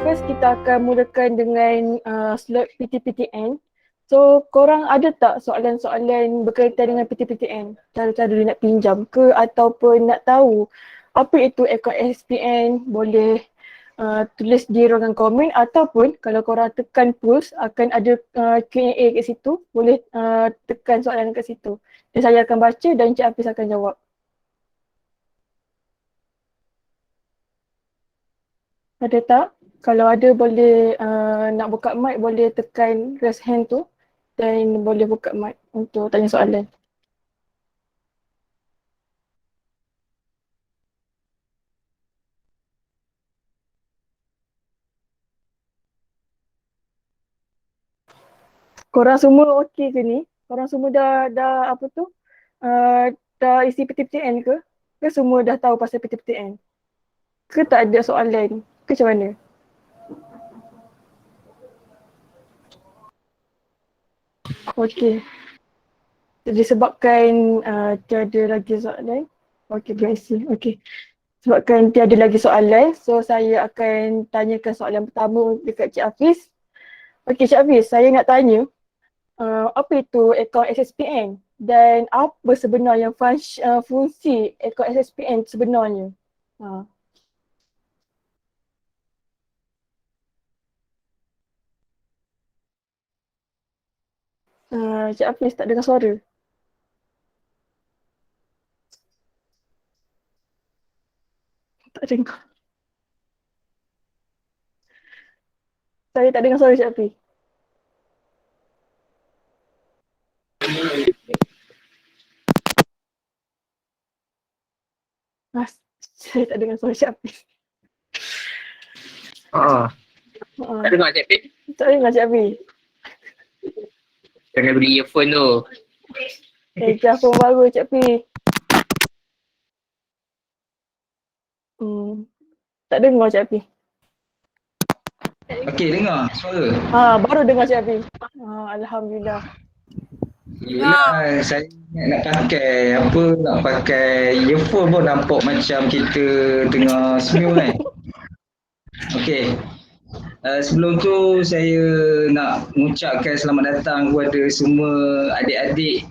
First, kita akan mulakan dengan slot PTPTN. So, korang ada tak soalan-soalan berkaitan dengan PTPTN? Cara-cara dia nak pinjam ke ataupun nak tahu apa itu akaun SPN? Boleh tulis di ruangan komen ataupun kalau korang tekan push akan ada Q&A kat situ. Boleh tekan soalan kat situ. Dan saya akan baca dan Cik Hafiz akan jawab. Ada tak? Kalau ada boleh nak buka mic boleh tekan raise hand tu dan boleh buka mic untuk tanya soalan. Korang semua okey ke ni? Korang semua dah apa tu? Dah isi PTPTN ke? Ke semua dah tahu pasal PTPTN? Ke tak ada soalan? Ke macam mana? Okey. Disebabkan tiada lagi soalan. Okey, berisi. Okey. Sebabkan tiada lagi soalan, so saya akan tanyakan soalan pertama dekat Cik Hafiz. Okey, Cik Hafiz, saya nak tanya apa itu akaun SSPN dan apa sebenarnya fungsi akaun SSPN sebenarnya? Ha. Cik Hafiz tak dengar suara. Tak dengar. Saya tak dengar suara Cik Hafiz. Saya tak dengar suara Cik Hafiz. Tak dengar Cik Hafiz? Tak dengar Cik Hafiz. Jangan beli earphone tu. Earphone baru Cik Hafiz. Tak dengar Cik Hafiz. Okey, dengar suara. Baru dengar Cik Hafiz. Alhamdulillah. Yelah, saya nak pakai earphone pun nampak macam kita tengah smule kan. Okey. Sebelum tu saya nak mengucapkan selamat datang kepada semua adik-adik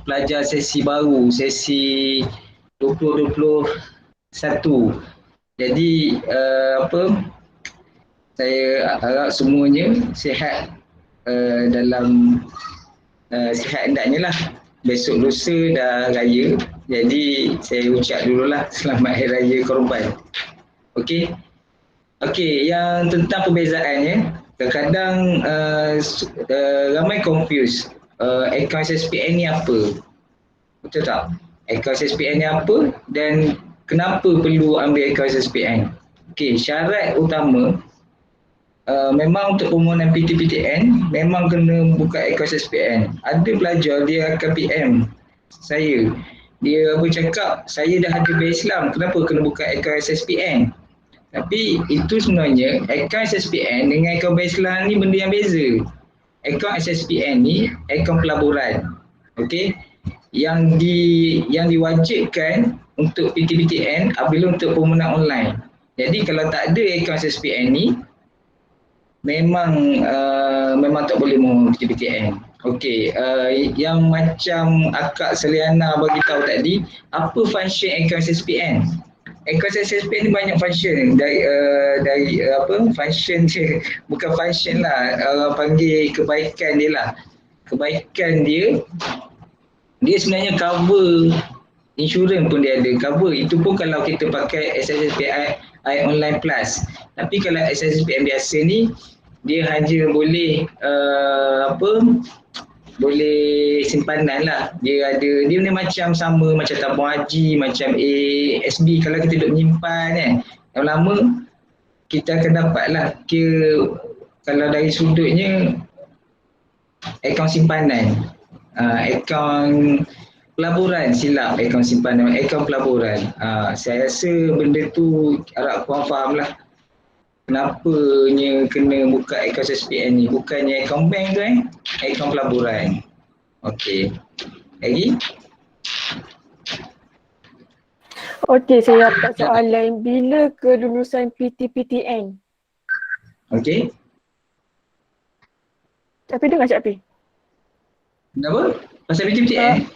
pelajar sesi baru, sesi 2021. Jadi saya harap semuanya sihat dalam sihat hendaknya lah. Besok lusa dah raya, jadi saya ucap dululah selamat Hari Raya Korban. Okey. Okey, yang tentang perbezaannya, kadang-kadang ramai confuse akaun SSPN ni apa? Betul tak? Akaun SSPN ni apa dan kenapa perlu ambil akaun SSPN? Okey, syarat utama memang untuk permohonan PTPTN memang kena buka akaun SSPN. Ada pelajar dia akan PM saya. Dia cakap, saya dah ada bayar Islam, kenapa kena buka akaun SSPN? Tapi itu sebenarnya akaun SSPN dengan akaun bayar Islam ni benda yang beza. Akaun SSPN ni akaun pelaburan. Okey. Yang diwajibkan untuk PTPTN apabila untuk permohonan online. Jadi kalau tak ada akaun SSPN ni memang tak boleh mohon PTPTN. Okey, yang macam Akak Seliana bagi tahu tadi, apa function akaun SSPN? Akaun SSPN ni banyak function dari function je, bukan function lah, orang panggil kebaikan dia lah. Kebaikan dia sebenarnya cover insurans pun dia ada cover. Itu pun kalau kita pakai SSPI Online Plus. Tapi kalau SSPN biasa ni dia hanya boleh boleh simpanan lah. Dia ni macam sama macam tabung haji, macam ASB. Kalau kita duduk menyimpan kan, yang lama kita akan dapat lah kalau dari sudutnya akaun simpanan, akaun pelaburan, silap akaun simpanan, akaun pelaburan. Saya rasa benda tu harap korang faham lah. Kenapanya kena buka akaun SSPN ni? Bukannya akaun bank tu akaun pelaburan. Okey. Lagi? Okey, saya dapat soalan. Bila kelulusan PTPTN? Okey. Tapi dengar Cik Pi. Kenapa? Pasal PTPTN?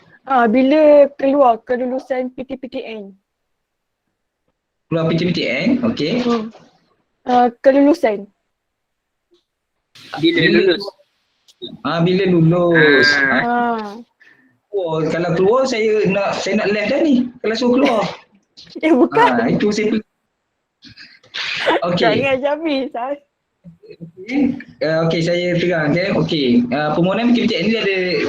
Bila keluar kelulusan PTPTN? Keluar PTPTN, okey. Kelulusan. Bila lulus. Bila lulus. Ah. Kalau keluar saya nak left dah ni. Kalau suruh keluar. Bukan. Itu saya okey. Jangan Cik Pi. Okey, saya terang. Okey, permohonan PTPTN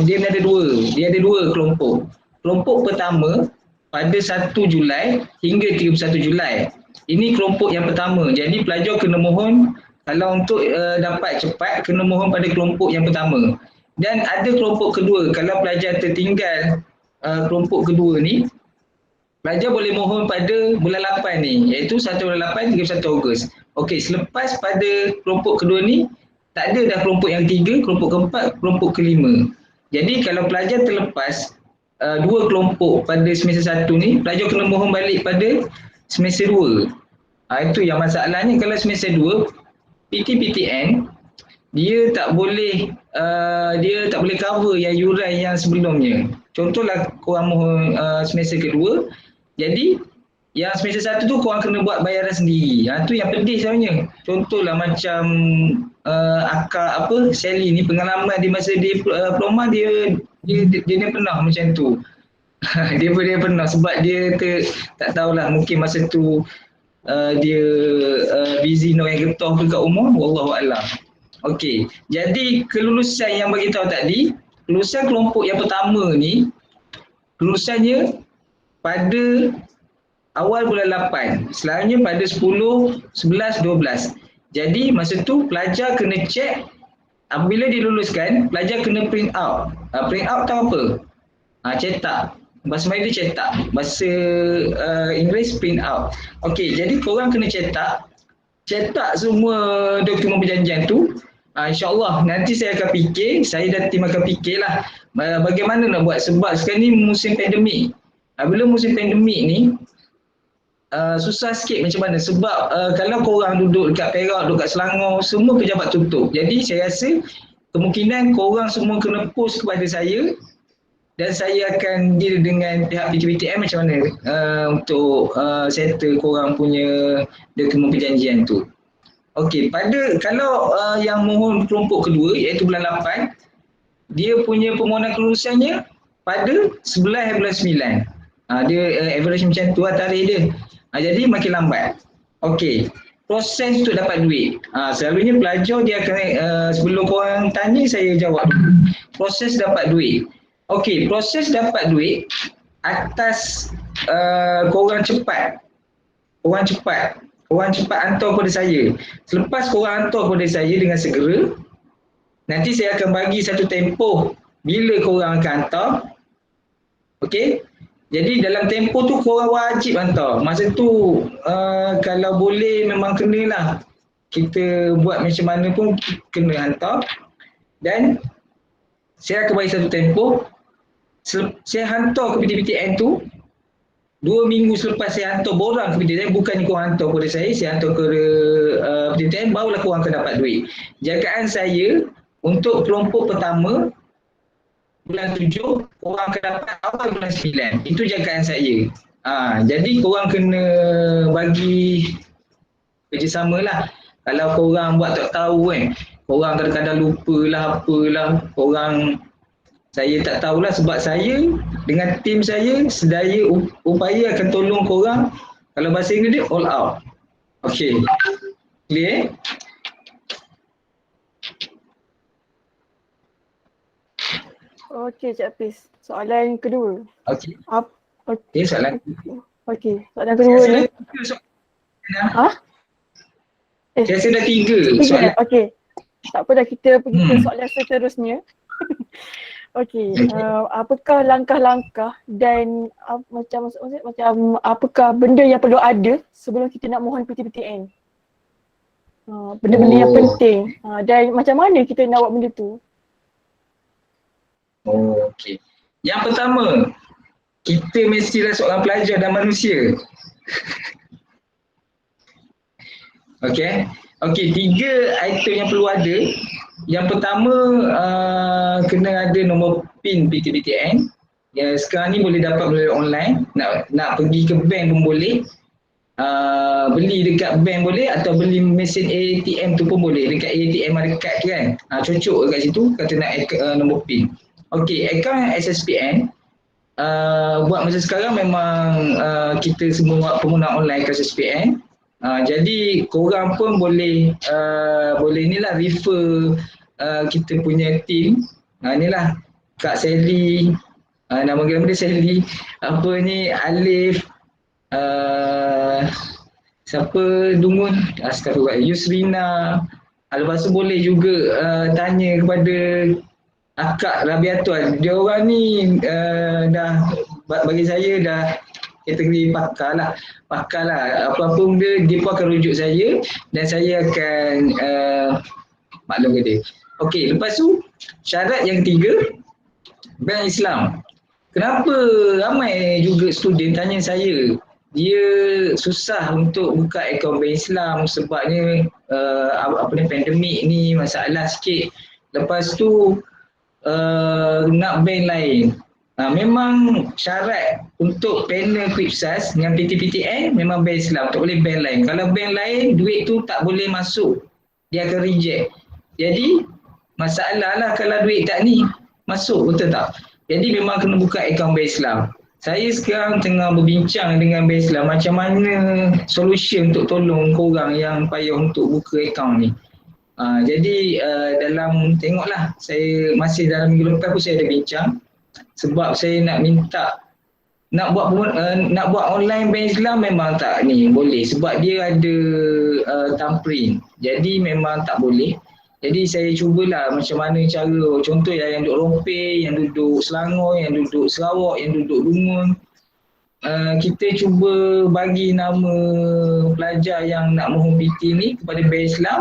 ni ada dua. Dia ada dua kelompok. Kelompok pertama pada 1 Julai hingga 31 Julai. Ini kelompok yang pertama. Jadi pelajar kena mohon, kalau untuk dapat cepat kena mohon pada kelompok yang pertama. Dan ada kelompok kedua. Kalau pelajar tertinggal kelompok kedua ni, pelajar boleh mohon pada bulan 8 ni, iaitu 1 bulan 8 hingga 1 Ogos. Okey, selepas pada kelompok kedua ni, tak ada dah kelompok yang ketiga, kelompok keempat, kelompok kelima. Jadi kalau pelajar terlepas dua kelompok pada semester 1 ni, pelajar kena mohon balik pada semester 2. Itu yang masalahnya. Kalau semester 2, PTPTN dia tak boleh cover yang yuran yang sebelumnya. Contohlah korang mohon semester kedua, jadi yang semester 1 tu korang kena buat bayaran sendiri. Tu yang pedih sebenarnya. Contohlah macam akak Sally ni, pengalaman di masa dia diploma dia pernah macam tu. dia pernah sebab dia tak tahulah, mungkin masa tu dia busy nak yang getah dekat rumah, wallahualam. Okey, jadi kelulusan yang bagi tahu tadi, kelulusan kelompok yang pertama ni, kelulusannya pada awal bulan 8, selalunya pada 10, 11, 12. Jadi masa tu pelajar kena check, apabila diluluskan, pelajar kena print out. Print out tahu apa? Cetak. Bahasa Melayu dia cetak. Bahasa Inggeris print out. Okey, jadi korang kena cetak semua dokumen perjanjian tu. InsyaAllah nanti saya akan fikir, saya dan tim akan fikirlah bagaimana nak buat, sebab sekarang ni musim pandemik. Bila musim pandemik ni susah sikit macam mana, sebab kalau korang duduk dekat Perak, duduk kat Selangor, semua pejabat tutup. Jadi saya rasa kemungkinan korang semua kena post kepada saya dan saya akan deal dengan pihak PTPTN macam mana untuk settle korang punya dokumen perjanjian tu. Okey, kalau yang mohon kelompok kedua iaitu bulan 8, dia punya permohonan kelulusannya pada 11 bulan 9. Dia average macam tu tarikh dia. Jadi makin lambat. Okey, proses untuk dapat duit. Selalunya pelajar dia akan sebelum korang tanya saya jawab. Proses dapat duit. Okey, proses dapat duit atas korang cepat. Korang cepat hantar kepada saya. Selepas korang hantar kepada saya dengan segera, nanti saya akan bagi satu tempoh bila korang akan hantar. Okey? Jadi dalam tempoh tu korang wajib hantar. Masa tu kalau boleh memang kenalah. Kita buat macam mana pun kena hantar. Dan saya akan bagi satu tempoh. Saya hantar ke PTPTN tu, 2 minggu selepas saya hantar borang ke PTPTN, bukannya korang hantar kepada saya hantar ke PTPTN, barulah korang akan dapat duit. Jagaan saya untuk kelompok pertama bulan 7, korang akan dapat awal bulan 9. Itu jagaan saya. Jadi korang kena bagi kerjasama lah. Kalau korang buat tak tahu korang kadang-kadang lupalah apalah, saya tak tahulah, sebab saya dengan tim saya sedaya upaya akan tolong korang. Kalau bahasa Inggeris dia all out. Okey. Clear? Okey Cik Hafiz. Soalan kedua. Okey. Okey, soalan. Okey, soalan kedua ni. Saya rasa dah 3 soalan. Okey. Tak apa dah, kita pergi ke soalan seterusnya. Okey, apakah langkah-langkah dan macam apakah benda yang perlu ada sebelum kita nak mohon PTPTN? Benda-benda yang penting. Dan macam mana kita nak buat benda tu? Okey. Yang pertama, kita mestilah seorang pelajar dan manusia. Okey. Okey, 3 item yang perlu ada. Yang pertama kena ada nombor PIN PTPTN. Ya, sekarang ni boleh dapat melalui online. Nak pergi ke bank pun boleh. Beli dekat bank boleh atau beli mesin ATM tu pun boleh. Dekat ATM ada kad kan. Cocok dekat situ kata nak nombor PIN. Okey, akaun SSPN buat masa sekarang memang kita semua buat pengguna online ke SSPN. Jadi korang pun boleh inilah refer kita punya team. Inilah Kak Sally, nama dia Sally, apa ni, Alif, siapa, Dungun, astagfirullah, Yusrina. Lepas tu boleh juga tanya kepada Akak Rabiatul. Dia orang ni dah, bagi saya dah kategori pakar lah. Apa-apa dia pun akan rujuk saya dan saya akan maklum ke dia. Okey, lepas tu syarat yang ketiga, bank Islam. Kenapa ramai juga student tanya saya, dia susah untuk buka akaun bank Islam sebabnya pandemik ni masalah sikit. Lepas tu nak bank lain. Memang syarat untuk panel Quipsas dengan PTPTN memang bank Islam, tak boleh bank lain. Kalau bank lain, duit tu tak boleh masuk, dia akan reject. Jadi masalah lah kalau duit tak ni masuk, betul tak? Jadi memang kena buka akaun bank Islam. Saya sekarang tengah berbincang dengan bank Islam macam mana solution untuk tolong korang yang payah untuk buka akaun ni. Jadi dalam, tengoklah, saya masih dalam minggu lepas pun saya ada bincang sebab saya nak minta nak buat online bank Islam memang tak ni boleh sebab dia ada thumbprint, jadi memang tak boleh. Jadi saya cubalah macam mana cara, contoh yang duduk Rompeh, yang duduk Selangor, yang duduk Sarawak, yang duduk Dungun, kita cuba bagi nama pelajar yang nak mohon PT ni kepada bank Islam.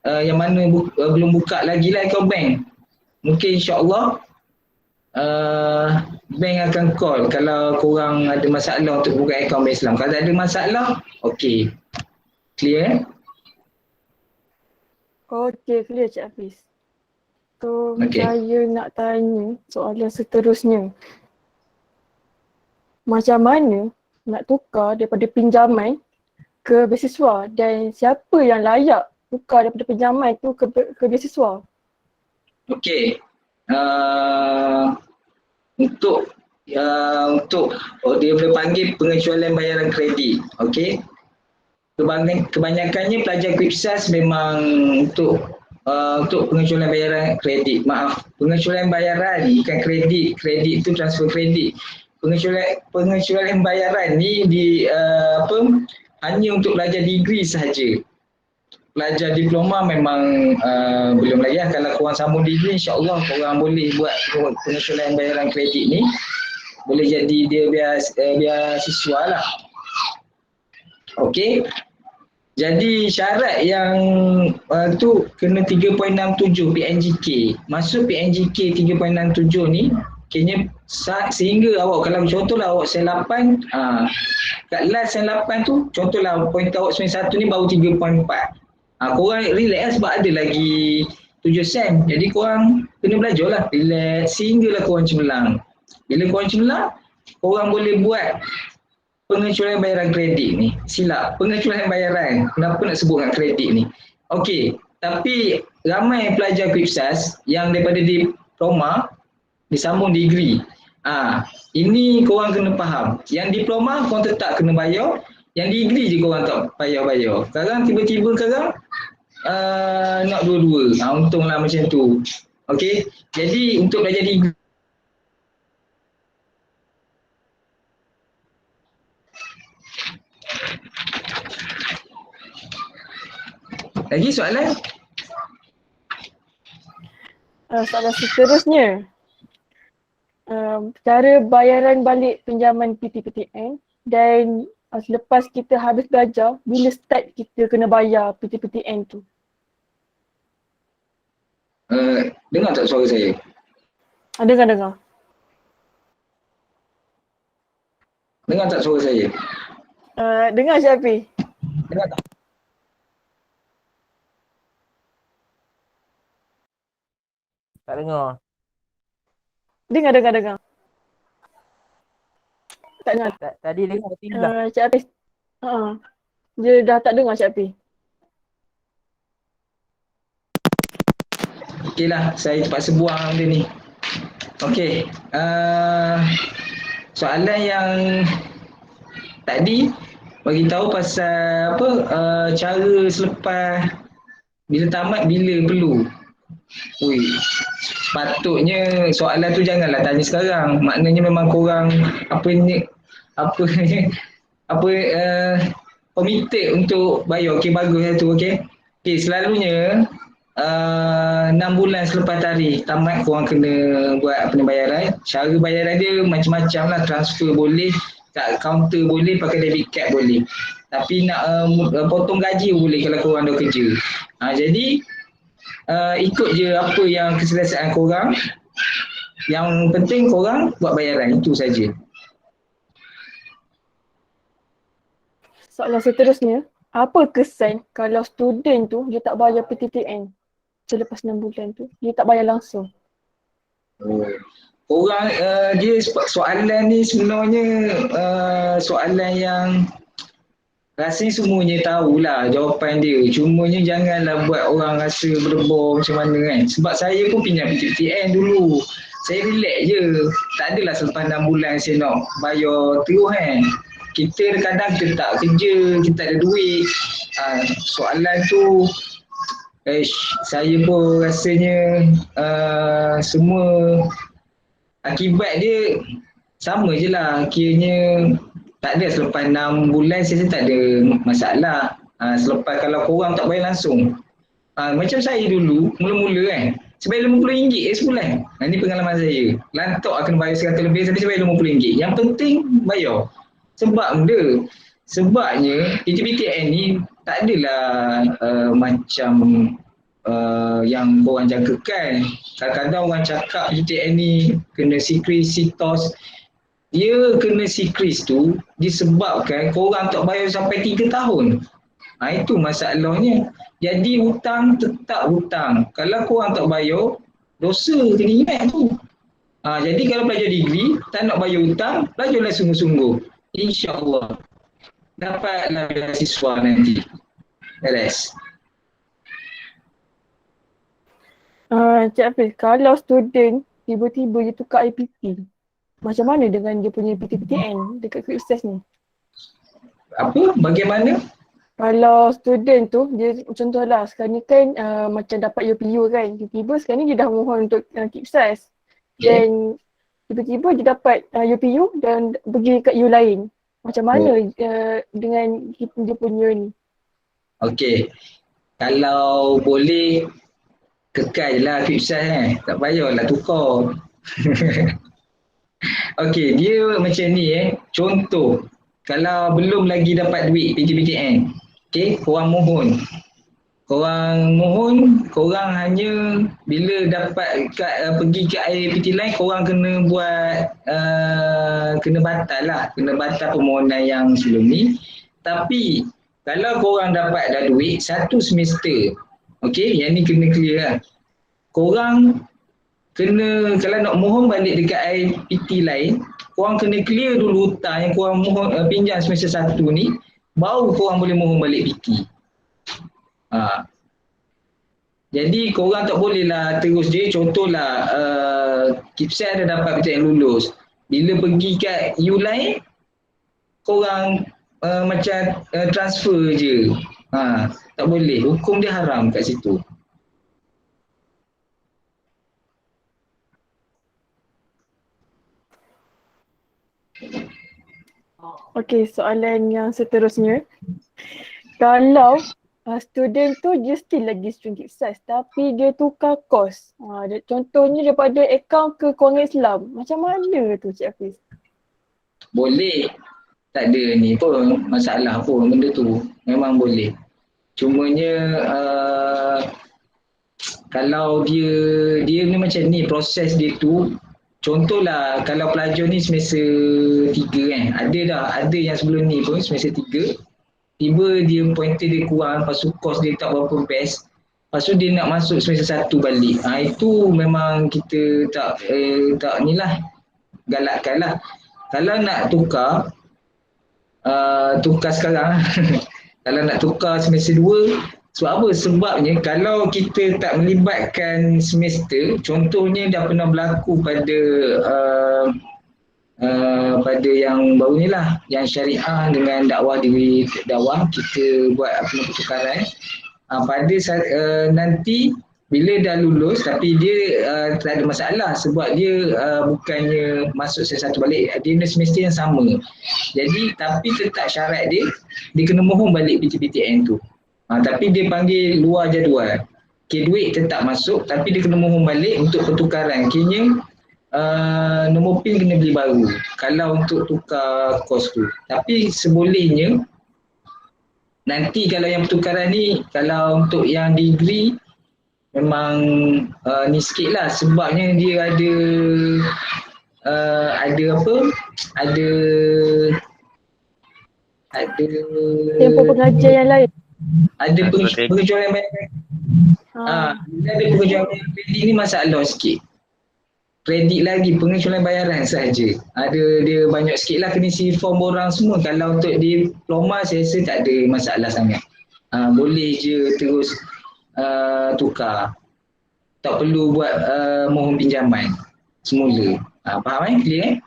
Yang mana belum buka lagi lah akaun bank. Mungkin insyaAllah bank akan call kalau korang ada masalah untuk buka akaun bank Islam. Kalau ada masalah, okey. Clear? Okey, clear Cik Hafiz. So, Okey. saya nak tanya soalan seterusnya. Macam mana nak tukar daripada pinjaman ke beasiswa dan siapa yang layak tukar daripada pinjaman tu ke beasiswa? Okey. Untuk dia boleh panggil pengecualian bayaran kredit. Okey. Kebanyakannya pelajar Quipsas memang untuk pengecualian bayaran kredit. Maaf, pengecualian bayaran bukan kredit. Kredit itu transfer kredit. Pengecualian bayaran ni hanya untuk pelajar degree sahaja. Pelajar diploma memang belum lagi lah. Kalau korang sambung degree, insyaAllah korang boleh buat pengecualian bayaran kredit ni. Boleh jadi dia biar siswa lah. Okey. Jadi syarat yang tu kena 3.67 PNGK. Masuk PNGK 3.67 ni, kena sehingga awak, kalau contohlah awak sen 8, kat last sen 8 tu, contohlah pointer awak sen 1 ni baru 3.4. Korang relax lah sebab ada lagi 7 sen. Jadi korang kena belajar lah, relax sehinggalah korang cemerlang. Bila korang cemerlang, korang boleh buat pengecualian bayaran kredit ni. Silap, pengecualian bayaran. Kenapa nak sebut dengan kredit ni? Okey, tapi ramai pelajar Quipsas yang daripada diploma disambung degree. Ini korang kena faham. Yang diploma korang tetap kena bayar, yang degree je korang tak payah bayar. Sekarang tiba-tiba nak dua-dua. Untunglah macam tu. Okey, jadi untuk pelajar degree lagi soalan? Soalan seterusnya. Cara bayaran balik pinjaman PTPTN dan selepas kita habis belajar, bila start kita kena bayar PTPTN tu? Dengar tak suara saya? Dengar. Dengar tak suara saya? Dengar Cik Hafiz? Dengar tak? Tak dengar. Dengar. Tak dengar. Tadi dengar tinggal. Cik Hafiz. Dia dah tak dengar Cik Hafiz. Okeylah, saya terpaksa buang dia ni. Okey. Soalan yang tadi bagi tahu pasal apa cara selepas bila tamat bila perlu. Ui, sepatutnya soalan tu janganlah tanya sekarang. Maknanya memang korang apa ni committed untuk bayar. Okey, bagus lah tu. Okey. Okey, selalunya 6 bulan selepas tarikh tamat korang kena buat pembayaran. Cara bayaran dia macam-macam lah. Transfer boleh, kat kaunter boleh, pakai debit card boleh. Tapi nak potong gaji boleh kalau korang dah kerja. Jadi ikut je apa yang keselesaan korang. Yang penting korang buat bayaran, itu saja. Soalan seterusnya, apa kesan kalau student tu dia tak bayar PTPN selepas 6 bulan tu? Dia tak bayar langsung. Orang dia soalan ni sebenarnya soalan yang rasanya semuanya tahulah jawapan dia. Cumanya janganlah buat orang rasa berdebar macam mana kan. Sebab saya pun pinjam PTPN dulu. Saya relax je. Tak adalah selepas 6 bulan saya nak bayar terus kan. Kita kadang kita tak kerja, kita tak ada duit. Soalan tu saya pun rasanya semua akibat dia sama je lah. Kiranya tak ada selepas 6 bulan saya tak ada masalah. Selepas kalau korang tak bayar langsung. Macam saya dulu, mula-mula kan, saya bayar RM50 sebulan. Ini pengalaman saya. Lantok akan bayar 100 lebih, tapi saya bayar RM50. Yang penting bayar. Sebab benda. Sebabnya PTPTN ni tak adalah macam yang korang jangkakan. Kadang-kadang orang cakap PTPTN ni kena sikris, sitos. Dia kena sikris tu disebabkan korang tak bayar sampai 3 tahun. Itu masalahnya. Jadi hutang tetap hutang. Kalau korang tak bayar, dosa kena ingat tu. Jadi kalau belajar degree, tak nak bayar hutang, belajarlah sungguh-sungguh. InsyaAllah dapatlah beasiswa nanti. Beres. Cik Hafiz, kalau student tiba-tiba dia tukar IPT, macam mana dengan dia punya PTPTN dekat Quick Access ni? Apa? Bagaimana? Kalau student tu, dia contohlah sekarang ni kan macam dapat UPU kan. Tiba-tiba sekarang ni dia dah mohon untuk Quick Access. Dan tiba-tiba dia dapat UPU dan pergi kat U lain. Macam mana dengan dia punya ni? Okey. Kalau boleh kekal je lah Quick Access tak payahlah tukar. Okey, dia macam ni contoh, kalau belum lagi dapat duit PTPTN, okey, korang mohon. Korang hanya bila dapat pergi ke IPT lain, korang kena buat kena batal permohonan yang sebelum ni. Tapi kalau korang dapat dah duit satu semester, okey, yang ni kena clear lah. Korang kena, kalau nak mohon balik dekat IPT lain, korang kena clear dulu hutang yang korang mohon pinjam semester 1 ni, baru korang boleh mohon balik PT. Jadi korang tak bolehlah terus je, contohlah Kipsel dah dapat PTN lulus. Bila pergi kat U lain, korang macam transfer je. Tak boleh, hukum dia haram kat situ. Okey, soalan yang seterusnya. Kalau student tu dia still lagi student Quick Access tapi dia tukar course. Contohnya daripada akaun ke Kewangan Islam. Macam mana tu Cik Hafiz? Boleh. Tak ada ni pun masalah pun benda tu. Memang boleh. Cumanya kalau dia ni macam ni, proses dia tu, contohlah kalau pelajar ni semester 3 kan, ada yang sebelum ni pun semester 3 tiba dia pointer dia kurang, lepas tu course dia tak berapa best, lepas tu dia nak masuk semester 1 balik. Itu memang kita tak ni lah, galakkan lah. Kalau nak tukar sekarang kalau nak tukar semester 2, sebab apa? Sebabnya kalau kita tak melibatkan semester, contohnya dah pernah berlaku pada pada yang baru ni lah, yang syariah dengan dakwah kita buat pertukaran. Pada nanti bila dah lulus tapi dia tak ada masalah sebab dia bukannya masuk satu balik, dia ada semester yang sama. Jadi tapi tetap syarat dia kena mohon balik PTPTN tu. Tapi dia panggil luar jadual. Duit tetap masuk tapi dia kena mohon balik untuk pertukaran. Kini nombor PIN kena beli baru kalau untuk tukar kos tu. Tapi sebolehnya nanti kalau yang pertukaran ni, kalau untuk yang degree memang ni sikit lah sebabnya dia ada tempoh pengajar yang lain. Ada pengejualan bayaran. Ada pengejualan bayaran kredit ni masalah sikit. Kredit lagi pengejualan bayaran saja. Dia banyak sikit lah kena isi form borang semua. Kalau untuk diploma saya rasa tak ada masalah sangat. Boleh je terus tukar. Tak perlu buat mohon pinjaman semula. Faham clear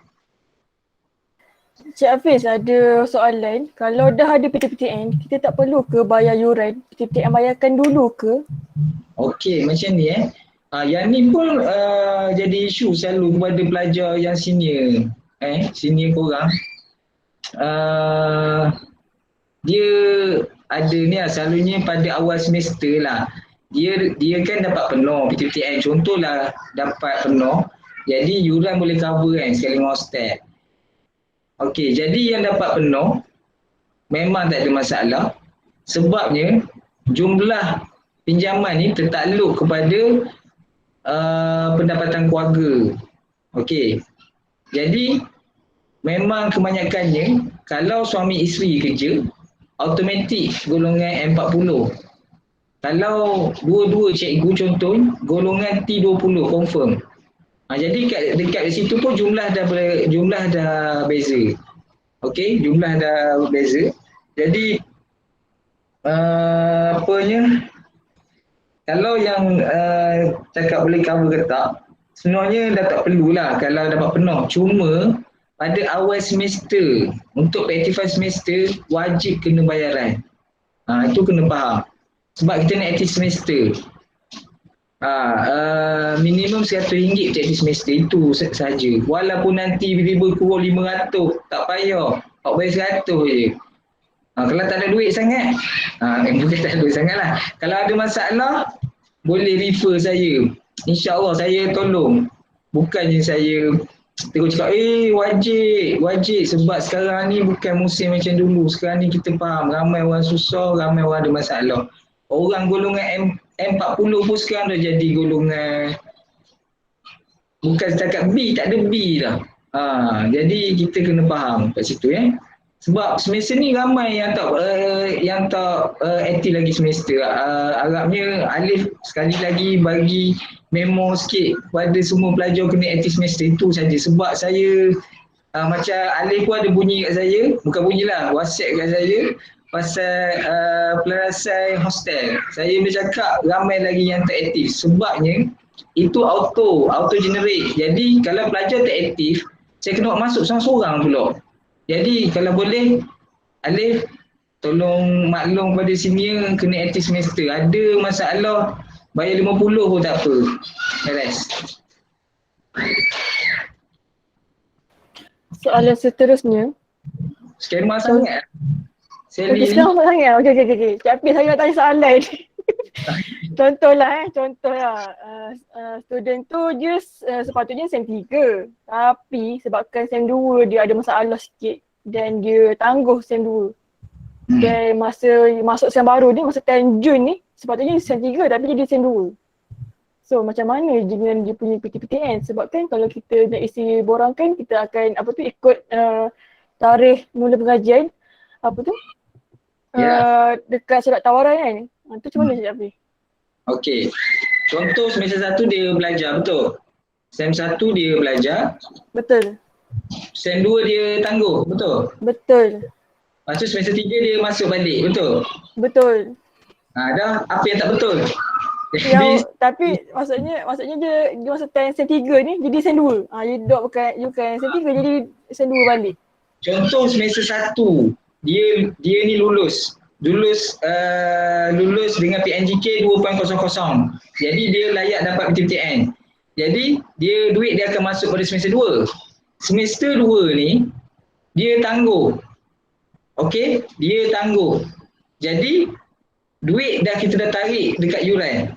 Cik Hafiz ada soalan, kalau dah ada PTPTN, kita tak perlu ke bayar yuran? PTPTN bayarkan dulu ke? Okey, macam ni yang ni pun jadi isu selalu kepada pelajar yang senior. Senior korang. Dia ada ni lah, selalunya pada awal semester lah. Dia kan dapat penuh PTPTN, contohlah dapat penuh, jadi yuran boleh cover kan sekali dengan hostel. Okey, jadi yang dapat penuh memang tak ada masalah sebabnya jumlah pinjaman ni tertakluk kepada pendapatan keluarga. Okey, jadi memang kebanyakannya kalau suami isteri kerja, automatik golongan M40. Kalau dua-dua cikgu contoh, golongan T20 confirm. Jadi dekat di situ pun jumlah dah beza. Okey, jumlah dah beza. Jadi kalau yang cakap boleh cover ke tak, sebenarnya dah tak perlulah kalau dapat penuh. Cuma pada awal semester, untuk aktifan semester wajib kena bayaran. Itu kena faham. Sebab kita nak aktif semester. Minimum RM100 untuk aktif semester itu saja. Walaupun nanti tiba-tiba kurang 500, tak payah. Awak bayar 100 je. Kalau tak ada duit sangat, bukan tak ada duit sangat lah. Kalau ada masalah, boleh refer saya. InsyaAllah saya tolong. Bukannya saya terus cakap, wajib. Sebab sekarang ni bukan musim macam dulu. Sekarang ni kita faham, ramai orang susah, ramai orang ada masalah. Orang golongan M40 pun sekarang dah jadi golongan, bukan setakat B, tak ada B dah. Jadi kita kena faham kat situ Sebab semester ni ramai yang tak aktif lagi semester. Harapnya Alif sekali lagi bagi memo sikit pada semua pelajar kena aktif semester itu saja. Sebab saya macam Alif pun ada bunyi kat saya, bukan bunyilah, WhatsApp kat saya pasal pelarasan hostel. Saya bercakap ramai lagi yang tak aktif. Sebabnya itu auto generate. Jadi kalau pelajar tak aktif, saya kena masuk seorang-seorang pula. Jadi kalau boleh Alif tolong maklum pada senior kena aktif semester. Ada masalah bayar 50 pun tak apa. Beres. Soalan seterusnya. Skema sangat. Okey, sekarang sangat. Okey. Tapi saya nak tanya soalan. Contohlah student tu dia sepatutnya SEM 3. Tapi sebabkan SEM 2 dia ada masalah sikit dan dia tangguh SEM 2. Dan masa masuk SEM baru ni, masa 10 Jun ni, sepatutnya SEM 3 tapi jadi SEM 2. So macam mana dengan dia punya PTPTN? Sebab kan kalau kita nak isi borang kan kita akan ikut tarikh mula pengajian dekat surat tawaran kan. Tu macam mana Cik Afi? Okey. Contoh semester 1 dia belajar, betul? Sem 1 dia belajar, Betul. sem 2 dia tangguh, betul? Betul. Lepas tu semester 3 dia masuk balik, betul? Betul. Dah apa yang tak betul? Tapi maksudnya dia masa time sem 3 ni jadi sem 2. You bukan sem 3 jadi sem 2 balik. Contoh semester 1 dia ni lulus dengan PNGK 2.00. Jadi dia layak dapat PTPTN. Jadi duit dia akan masuk pada semester 2. Semester 2 ni dia tangguh. Okey, dia tangguh. Jadi duit kita dah tarik dekat yuran.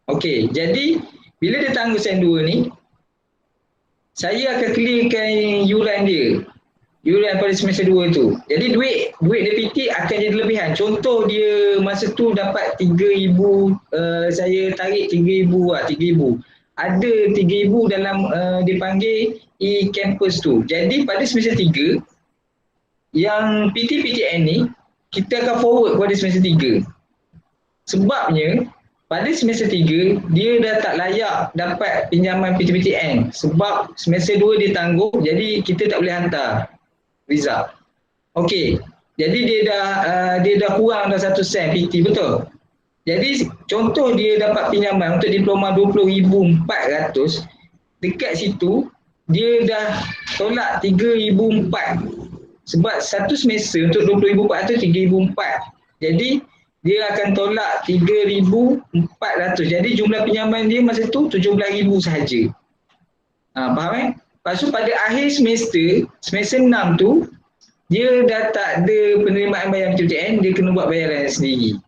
Okey, jadi bila dia tangguh sem 2 ni, saya akan clearkan yuran dia. Yuran pada semester 2 tu. Jadi duit dia PT akan jadi lebihan. Contoh dia masa tu dapat 3,000, saya tarik 3,000 3,000. Ada 3,000 dalam dipanggil e-campus tu. Jadi pada semester 3 yang PT-PTN ni kita akan forward pada semester 3. Sebabnya pada semester 3 dia dah tak layak dapat pinjaman PT-PTN sebab semester 2 dia tangguh, jadi kita tak boleh hantar result. Okey. Jadi dia dah kurang dah 1 sem PT, betul? Jadi contoh dia dapat pinjaman untuk diploma 20,400, dekat situ dia dah tolak 3,400 sebab satu semester untuk 20,400 3,400. Jadi dia akan tolak 3,400. Jadi jumlah pinjaman dia masa tu 17,000 sahaja. Faham? Lepas tu pada akhir semester 6 tu dia dah tak ada penerimaan bayar PTPTN, dia kena buat bayaran sendiri.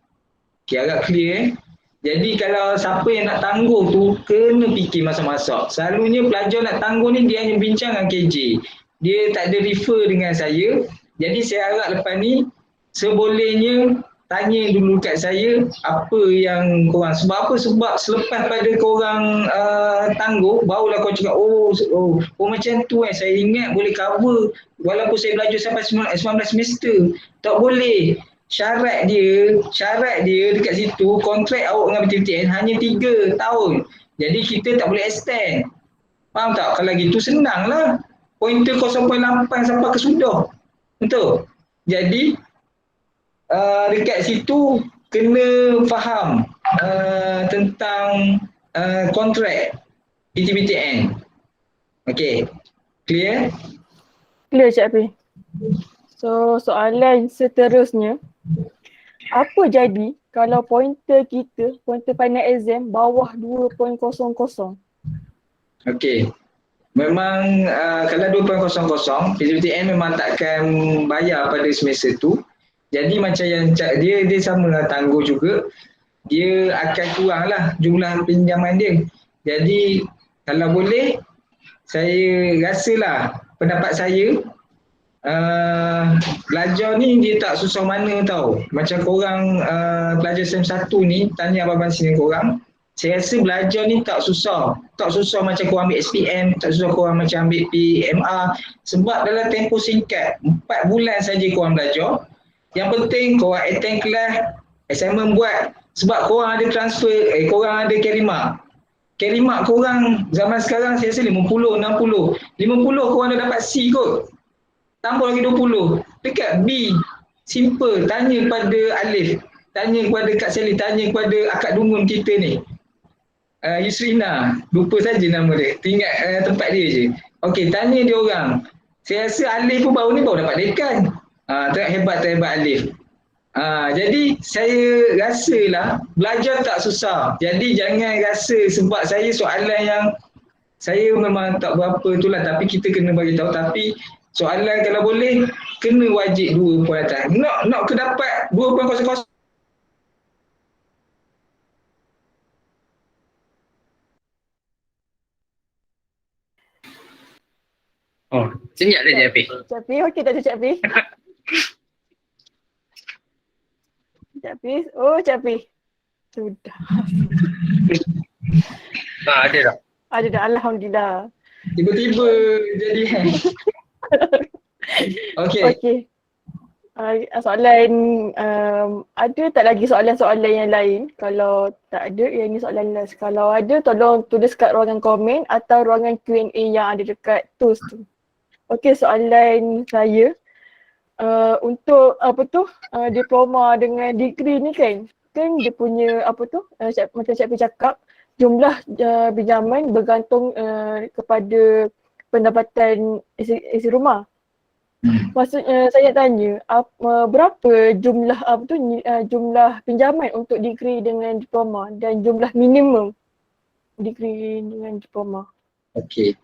Okey, agak clear Jadi kalau siapa yang nak tangguh tu kena fikir masa-masa. Selalunya pelajar nak tangguh ni dia hanya bincang dengan KJ. Dia tak ada refer dengan saya. Jadi saya harap lepas ni sebolehnya tanya dulu kat saya apa yang korang. Sebab apa? Sebab selepas pada korang tangguh, barulah korang cakap, oh macam tu saya ingat boleh cover walaupun saya belajar sampai 19 semester. Tak boleh. Syarat dia dekat situ, kontrak awak dengan PTPTN hanya 3 tahun. Jadi kita tak boleh extend. Faham tak? Kalau gitu senanglah. Pointer 0.8 sampai ke sudah. Betul? Jadi dekat situ kena faham tentang kontrak PTPTN. Okey. Clear? Clear Cik Afi. So soalan seterusnya, apa jadi kalau pointer kita, pointer final exam bawah 2.00? Okey. Memang kalau 2.00 PTPTN memang takkan bayar pada semester tu. Jadi macam yang dia sama lah tangguh juga. Dia akan kuranglah jumlah pinjaman dia. Jadi kalau boleh saya rasalah pendapat saya belajar ni dia tak susah mana tau. Macam korang belajar sem 1 ni, tanya abang-abang sini korang, saya rasa belajar ni tak susah. Tak susah macam korang ambil SPM, tak susah korang macam ambil PMR. Sebab dalam tempoh singkat, 4 bulan saja korang belajar. Yang penting korang attend kelas, assignment buat. Sebab korang ada transfer, korang ada carry mark. Carry mark korang zaman sekarang saya rasa 50, 60. 50 korang dah dapat C kot. Tambah lagi 20. Dekat B, simple. Tanya kepada Alif, tanya kepada Kak Sally, tanya kepada akak dungun kita ni. Yusrina, lupa saja nama dia. Teringat tempat dia je. Okey, tanya dia orang. Saya rasa Alif pun baru dapat dekan. Terhebat Alif. Jadi saya rasalah belajar tak susah. Jadi jangan rasa sebab saya soalan yang saya memang tak berapa itulah, tapi kita kena bagi tahu. Tapi soalan kalau boleh kena wajib 2 poin atas. Nak ke dapat 2.00. Oh, senyap dah je Afi. Cik Afi, okey tak Cik Afi? Cik Afi, oh Cik Afi. Sudah. Ada tak? Ada dah, Alhamdulillah. Tiba-tiba jadi hang. Okey. Okey. Soalan, ada tak lagi soalan-soalan yang lain? Kalau tak ada, yang ni soalan last. Kalau ada, tolong tulis kat ruangan komen atau ruangan Q&A yang ada dekat tools tu. Okey, soalan saya. Untuk diploma dengan degree ni kan dia punya macam Cikgu cakap, jumlah pinjaman bergantung kepada pendapatan isi rumah. Maksudnya saya tanya, berapa jumlah jumlah pinjaman untuk degree dengan diploma dan jumlah minimum degree dengan diploma? Okey.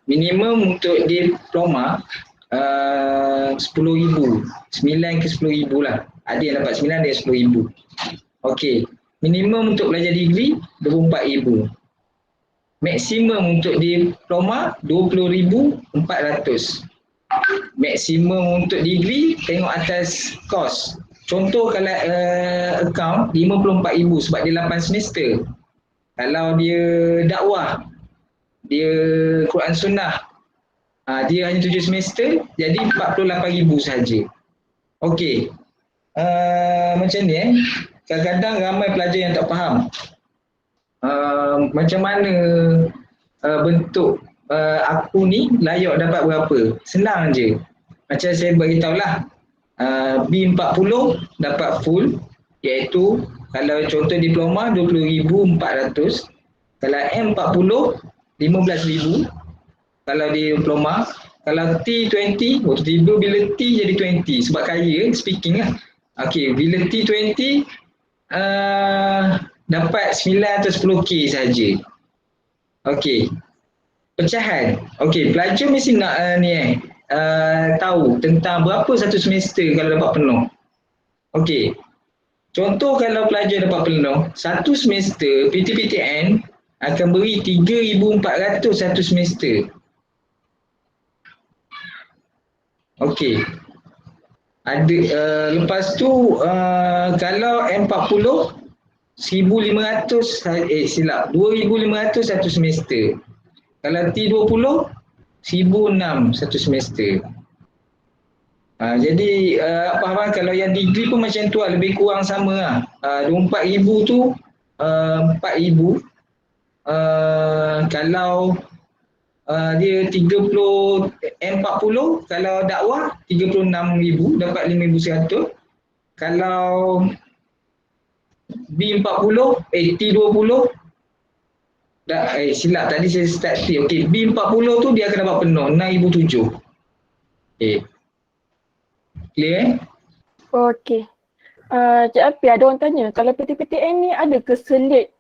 Minimum untuk diploma 10,000. 9 ke 10,000 lah. Ada yang dapat 9, ada yang 10,000. Okey. Minimum untuk belajar degree 24,000. Maksimum untuk diploma 20,400. Maksimum untuk degree tengok atas kos. Contoh kalau account 54,000 sebab dia 8 semester. Kalau dia dakwah, dia Quran Sunnah, dia hanya 7 semester, jadi 48,000 sahaja. Okey. Macam ni kadang-kadang ramai pelajar yang tak faham. Macam mana bentuk aku ni layak dapat berapa? Senang je. Macam saya beritahulah, B40 dapat full, iaitu kalau contoh diploma 20,400, kalau M40 15,000 kalau diploma, kalau T20, tiba bila T jadi 20 sebab kaya speaking lah. Okey, bila T20 dapat 9 atau 10K saja. Okey. Pecahan. Okey, pelajar mesti nak tahu tentang berapa satu semester kalau dapat penuh. Okey. Contoh kalau pelajar dapat penuh, satu semester PTPTN akan beri 3,400 satu semester. Okey. Lepas tu kalau M40 1,500 2,500 satu semester. Kalau T20 1,600 satu semester. Jadi faham kalau yang degree pun macam tu lah, lebih kurang sama lah. 24,000 tu 4,000. Kalau dia 30 M40, kalau dakwah 36,000 dapat 5,100. Kalau B40 T20 silap tadi saya start T. Okey, B40 tu dia akan dapat penuh 6,700. Okey. Clear Okey. Cik Api, ada orang tanya, kalau PTPTN ni ada ke selit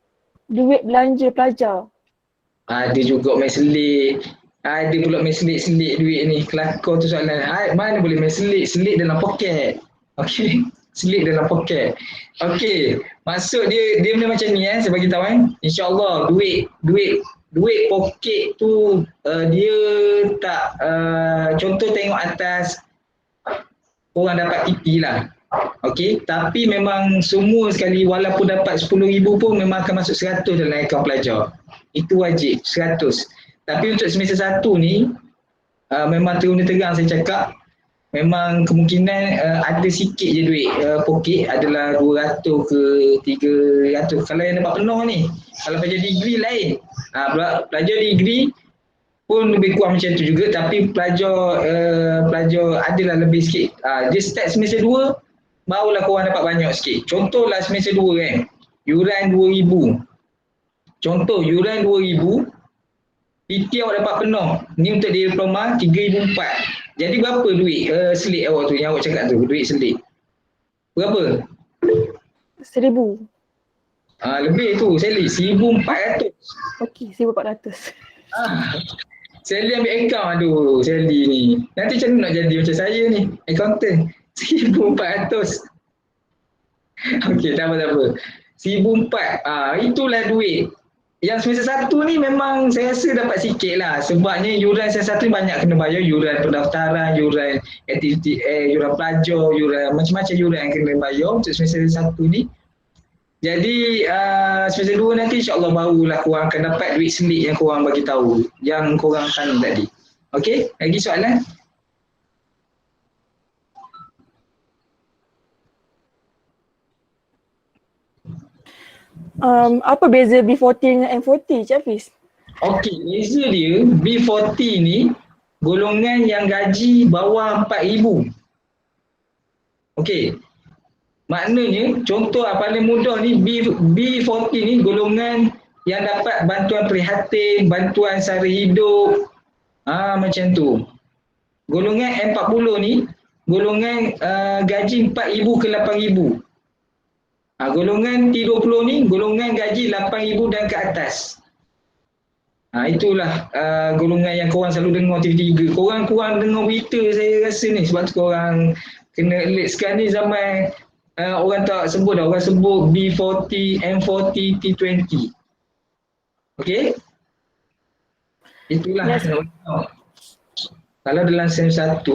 duit belanja pelajar? Ada juga main selit. Ada pula main selit-selit duit ni. Kelakar tu soalan. Mana boleh main selit? Selit dalam poket. Okey. Selit dalam poket. Okey. Maksud dia benda macam ni saya bagi tahu InsyaAllah duit poket tu dia tak contoh tengok atas orang dapat TP lah. Okey, tapi memang semua sekali walaupun dapat 10,000 pun memang akan masuk 100 dalam akaun pelajar. Itu wajib 100. Tapi untuk semester 1 ni memang terang saya cakap memang kemungkinan ada sikit je duit poket adalah 200 ke 300 kalau yang dapat penuh ni. Kalau pelajar degree lain. Pelajar degree pun lebih kurang macam tu juga tapi pelajar adalah lebih sikit. Dia start semester 2 barulah korang dapat banyak sikit. Contohlah semester 2 kan, yuran 2,000. Contoh yuran 2,000, PT awak dapat penuh. Ni untuk diploma 3,400. Jadi berapa duit selit awak tu yang awak cakap tu, duit selit? Berapa? 1,000. Lebih tu, Sally, 1,400. Okey, 1,400. Sally ambil account, aduh Sally ni. Nanti macam mana nak jadi macam saya ni, accountant. 1,400. Okey, tak apa. 1,400. Itulah duit. Yang semester 1 ni memang saya rasa dapat sikit lah. Sebabnya yuran semester 1 ni banyak kena bayar. Yuran pendaftaran, yuran aktiviti, yuran pelajar, yuran macam-macam yuran yang kena bayar untuk semester 1 ni. Jadi semester 2 nanti insyaAllah barulah korang akan dapat duit selit yang korang bagi tahu, yang korang tanya tadi. Okey, lagi soalan? Apa beza B40 dengan M40, Cik Hafiz? Okey, beza dia B40 ni golongan yang gaji bawah 4,000. Okey. Maknanya contoh paling mudah ni B40 ni golongan yang dapat bantuan prihatin, bantuan sara hidup. Macam tu. Golongan M40 ni golongan gaji 4,000 ke 8,000. Golongan T20 ni golongan gaji 8,000 dan ke atas. Itulah golongan yang korang selalu dengar TV3. Korang kurang dengar berita saya rasa ni, sebab tu korang kena alert. Sekarang ni zaman orang tak sebut dah, orang sebut B40, M40, T20. Okey? Itulah. Yes. Kalau dalam SEM 1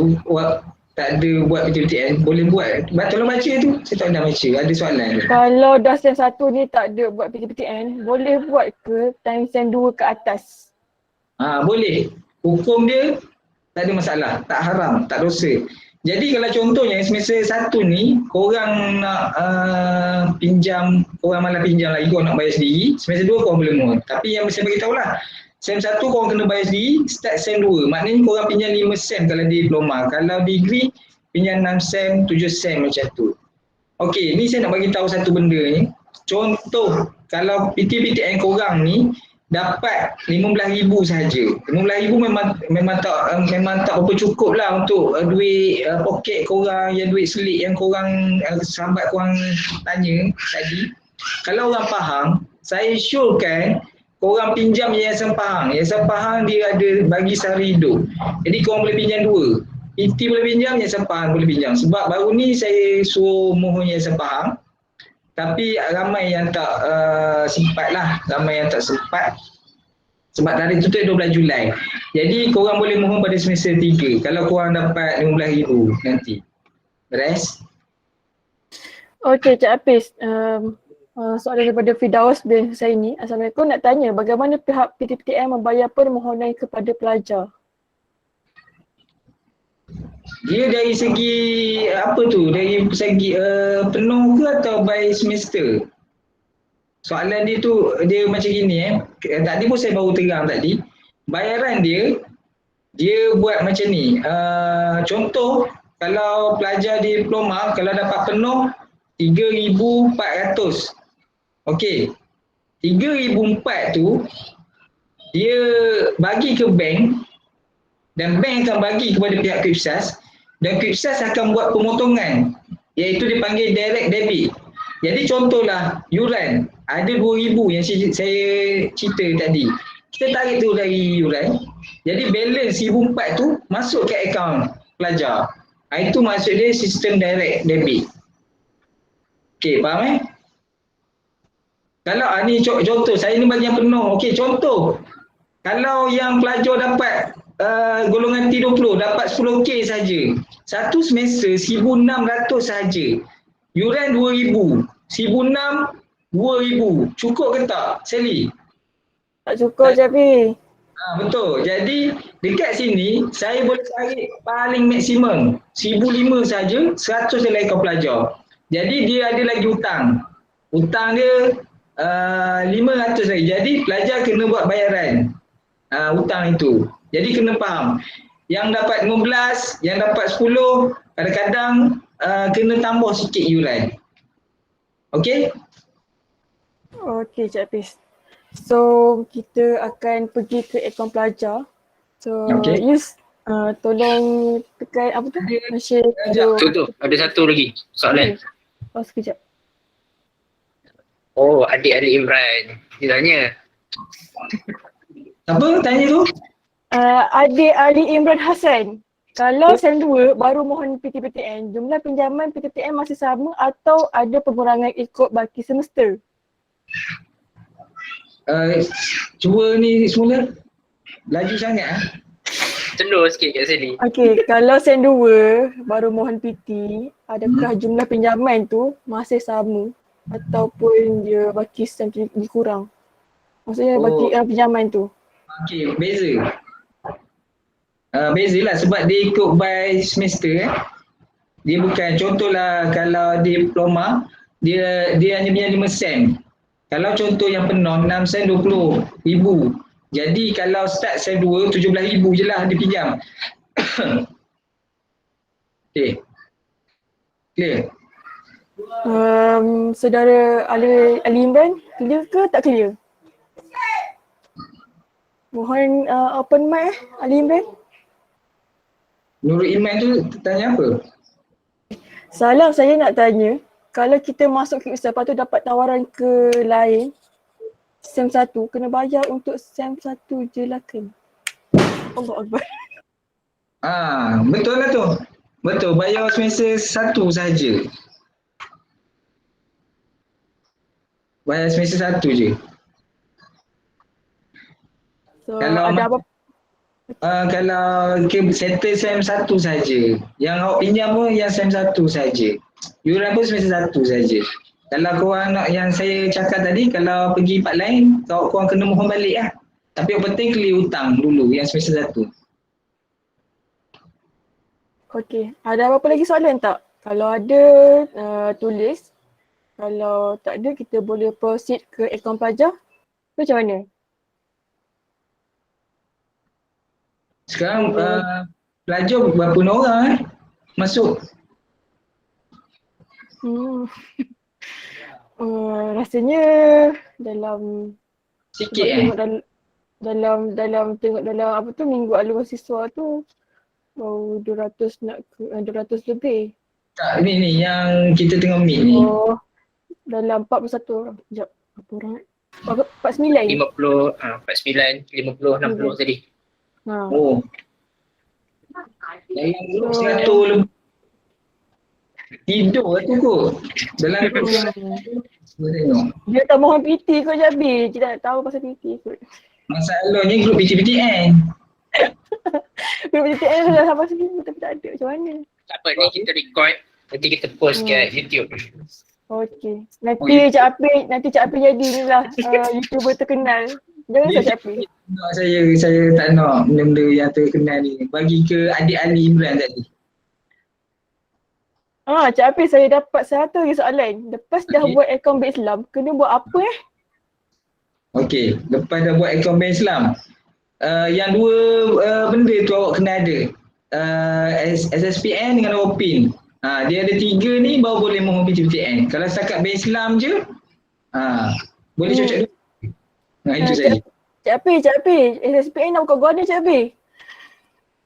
tak ada buat PTPTN, boleh buat. Tolong baca tu. Saya tak nak baca. Ada soalan ke? Kalau dah SEM 1 ni tak ada buat PTPTN, boleh buat ke time SEM 2 ke atas? Boleh. Hukum dia tak ada masalah. Tak haram, tak dosa. Jadi kalau contohnya semester 1 ni korang nak pinjam, korang malah pinjam lagi, korang nak bayar sendiri. Semester 2 korang boleh mohon. Tapi yang saya beritahu lah, SEM 1 korang kena bayar sendiri, start SEM 2. Maknanya korang pinjam 5 SEM kalau diploma. Kalau degree pinjam 6 SEM, 7 SEM macam tu. Okey, ni saya nak bagi tahu satu benda ni. Contoh kalau PTPTN korang ni dapat 15,000 saja. 15,000 memang tak berapa cukup lah untuk duit poket korang, yang duit selit yang korang sahabat korang tanya tadi. Kalau orang faham, saya syorkan korang pinjam Yayasan Pahang. Yayasan Pahang dia ada bagi sara hidup. Jadi korang boleh pinjam dua. PT boleh pinjam, Yayasan Pahang boleh pinjam. Sebab baru ni saya suruh mohon Yayasan Pahang. Tapi ramai yang tak sempat lah. Ramai yang tak sempat. Sebab tarikh tutup 12 Julai. Jadi korang boleh mohon pada semester 3. Kalau korang dapat 15,000 nanti. Beres? Okey, Cik Hafiz. Soalan daripada Firdaus bin Husaini. Assalamualaikum, nak tanya bagaimana pihak PTPTN membayar permohonan kepada pelajar? Dia dari segi apa tu? Dari segi penuh ke atau by semester? Soalan dia tu dia macam gini Tadi pun saya baru terang tadi. Bayaran dia buat macam ni. Contoh kalau pelajar diploma kalau dapat penuh 3,400. Okey. 3,400 tu dia bagi ke bank dan bank akan bagi kepada pihak Kuipsas dan Kuipsas akan buat pemotongan iaitu dipanggil direct debit. Jadi contohlah yuran ada 2,000 yang saya cerita tadi. Kita tarik tu dari yuran. Jadi balance 1,400 tu masuk ke akaun pelajar. Itu maksud dia sistem direct debit. Okey, faham Kalau ni contoh, saya ni bagi yang penuh. Okey, contoh. Kalau yang pelajar dapat golongan T20 dapat 10K saja. Satu semester 1,600 saja. Yuran 2,000. 1,600, 2,000. Cukup ke tak, Sally? Tak cukup, Cik Hafiz. Betul. Jadi dekat sini saya boleh tarik paling maksimum 1,500 saja, 100 adalah akaun pelajar. Jadi dia ada lagi hutang. Hutang dia 500 lagi. Jadi pelajar kena buat bayaran hutang itu. Jadi kena faham. Yang dapat 15, yang dapat 10, kadang-kadang kena tambah sikit yuran. Okey? Okey, Cik Hafiz. So, kita akan pergi ke akaun pelajar. So, Okey. Yus, tolong tekan apa tu? Share video. Tu, ada satu lagi soalan. Oh, sekejap. Oh, adik-adik Imran. Dia tanya. Apa tanya tu? Adik Ali Imran Hassan. Kalau SEM 2 baru mohon PTPTN, jumlah pinjaman PTPTN masih sama atau ada pengurangan ikut baki semester? Cuba ni semula. Laju sangat Tendur sikit kat sini. Okey, kalau SEM 2 baru mohon PT, adakah jumlah pinjaman tu masih sama ataupun dia baki SEM tu dikurang. Maksudnya baki pinjaman tu. Okey, beza. Bezalah sebab dia ikut by semester Dia bukan, contohlah kalau diploma, dia hanya punya 5 sen. Kalau contoh yang penuh 6 sen 20,000. Jadi kalau start sen 2, 17,000 je lah dia pinjam. Okey. Clear? Saudara Ali Imran, clear ke tak clear? Mohon open mic Ali Imran. Nurul Iman tu tanya apa? Salam, saya nak tanya, kalau kita masuk QSL lepas tu dapat tawaran ke lain, SEM 1, kena bayar untuk SEM 1 je lah kan? Allah Akbar. Betul lah tu. Betul, bayar semester 1 saja. Bayar semester 1 je. So Kalau ada apa? Kalau settle SEM 1 saja. Yang awak pinjam pun yang SEM 1 saja. Yuran pun semester 1 saja. Kalau korang nak yang saya cakap tadi, kalau pergi part lain, korang kena mohon balik lah. Tapi yang penting clear hutang dulu yang semester 1. Okey, ada apa-apa lagi soalan tak? Kalau ada, tulis. Kalau tak ada, kita boleh proceed ke akaun pelajar. Macam mana? Sekarang pelajar berapa orang masuk? Rasanya dalam Sikit tengok dalam tengok dalam apa tu minggu ahli mahasiswa tu baru 200 nak ke 200 lebih. Tak, ni yang kita tengah meet ni. Oh, dalam 41 orang. Sekejap, berapa orang? 49. 50, 49, 50, 60 tadi. Oh. Dalam grup 100 lebih. Tidur lah tu kot. Dalam grup 100. Tengok. Dia tak mohon PT kot Jabi. Kita tak tahu pasal PT kot. Masalahnya grup PTPTN. Grup PTN dah sampai sini tapi tak ada. Macam mana? Tak apa, ni kita record. Nanti kita post kat YouTube. Okey. Nanti Cak Apin jadi ni lah YouTuber terkenal. Jangan risau Cak Apin. Saya tak nak benda-benda yang terkenal ni. Bagi ke adik Ali Imran tadi. Cak Apin, saya dapat satu lagi soalan. Lepas dah buat akaun Bank Islam, kena buat apa Okey, lepas dah buat akaun Bank Islam. Yang dua benda tu awak kena ada. SSPN dengan nombor PIN. Dia ada 3 ni baru boleh mohon PTPTN. Kalau setakat Bank Islam je, boleh cocok dulu. Itu saja. Cak Apin, SSPN nak buka guana Cak Apin.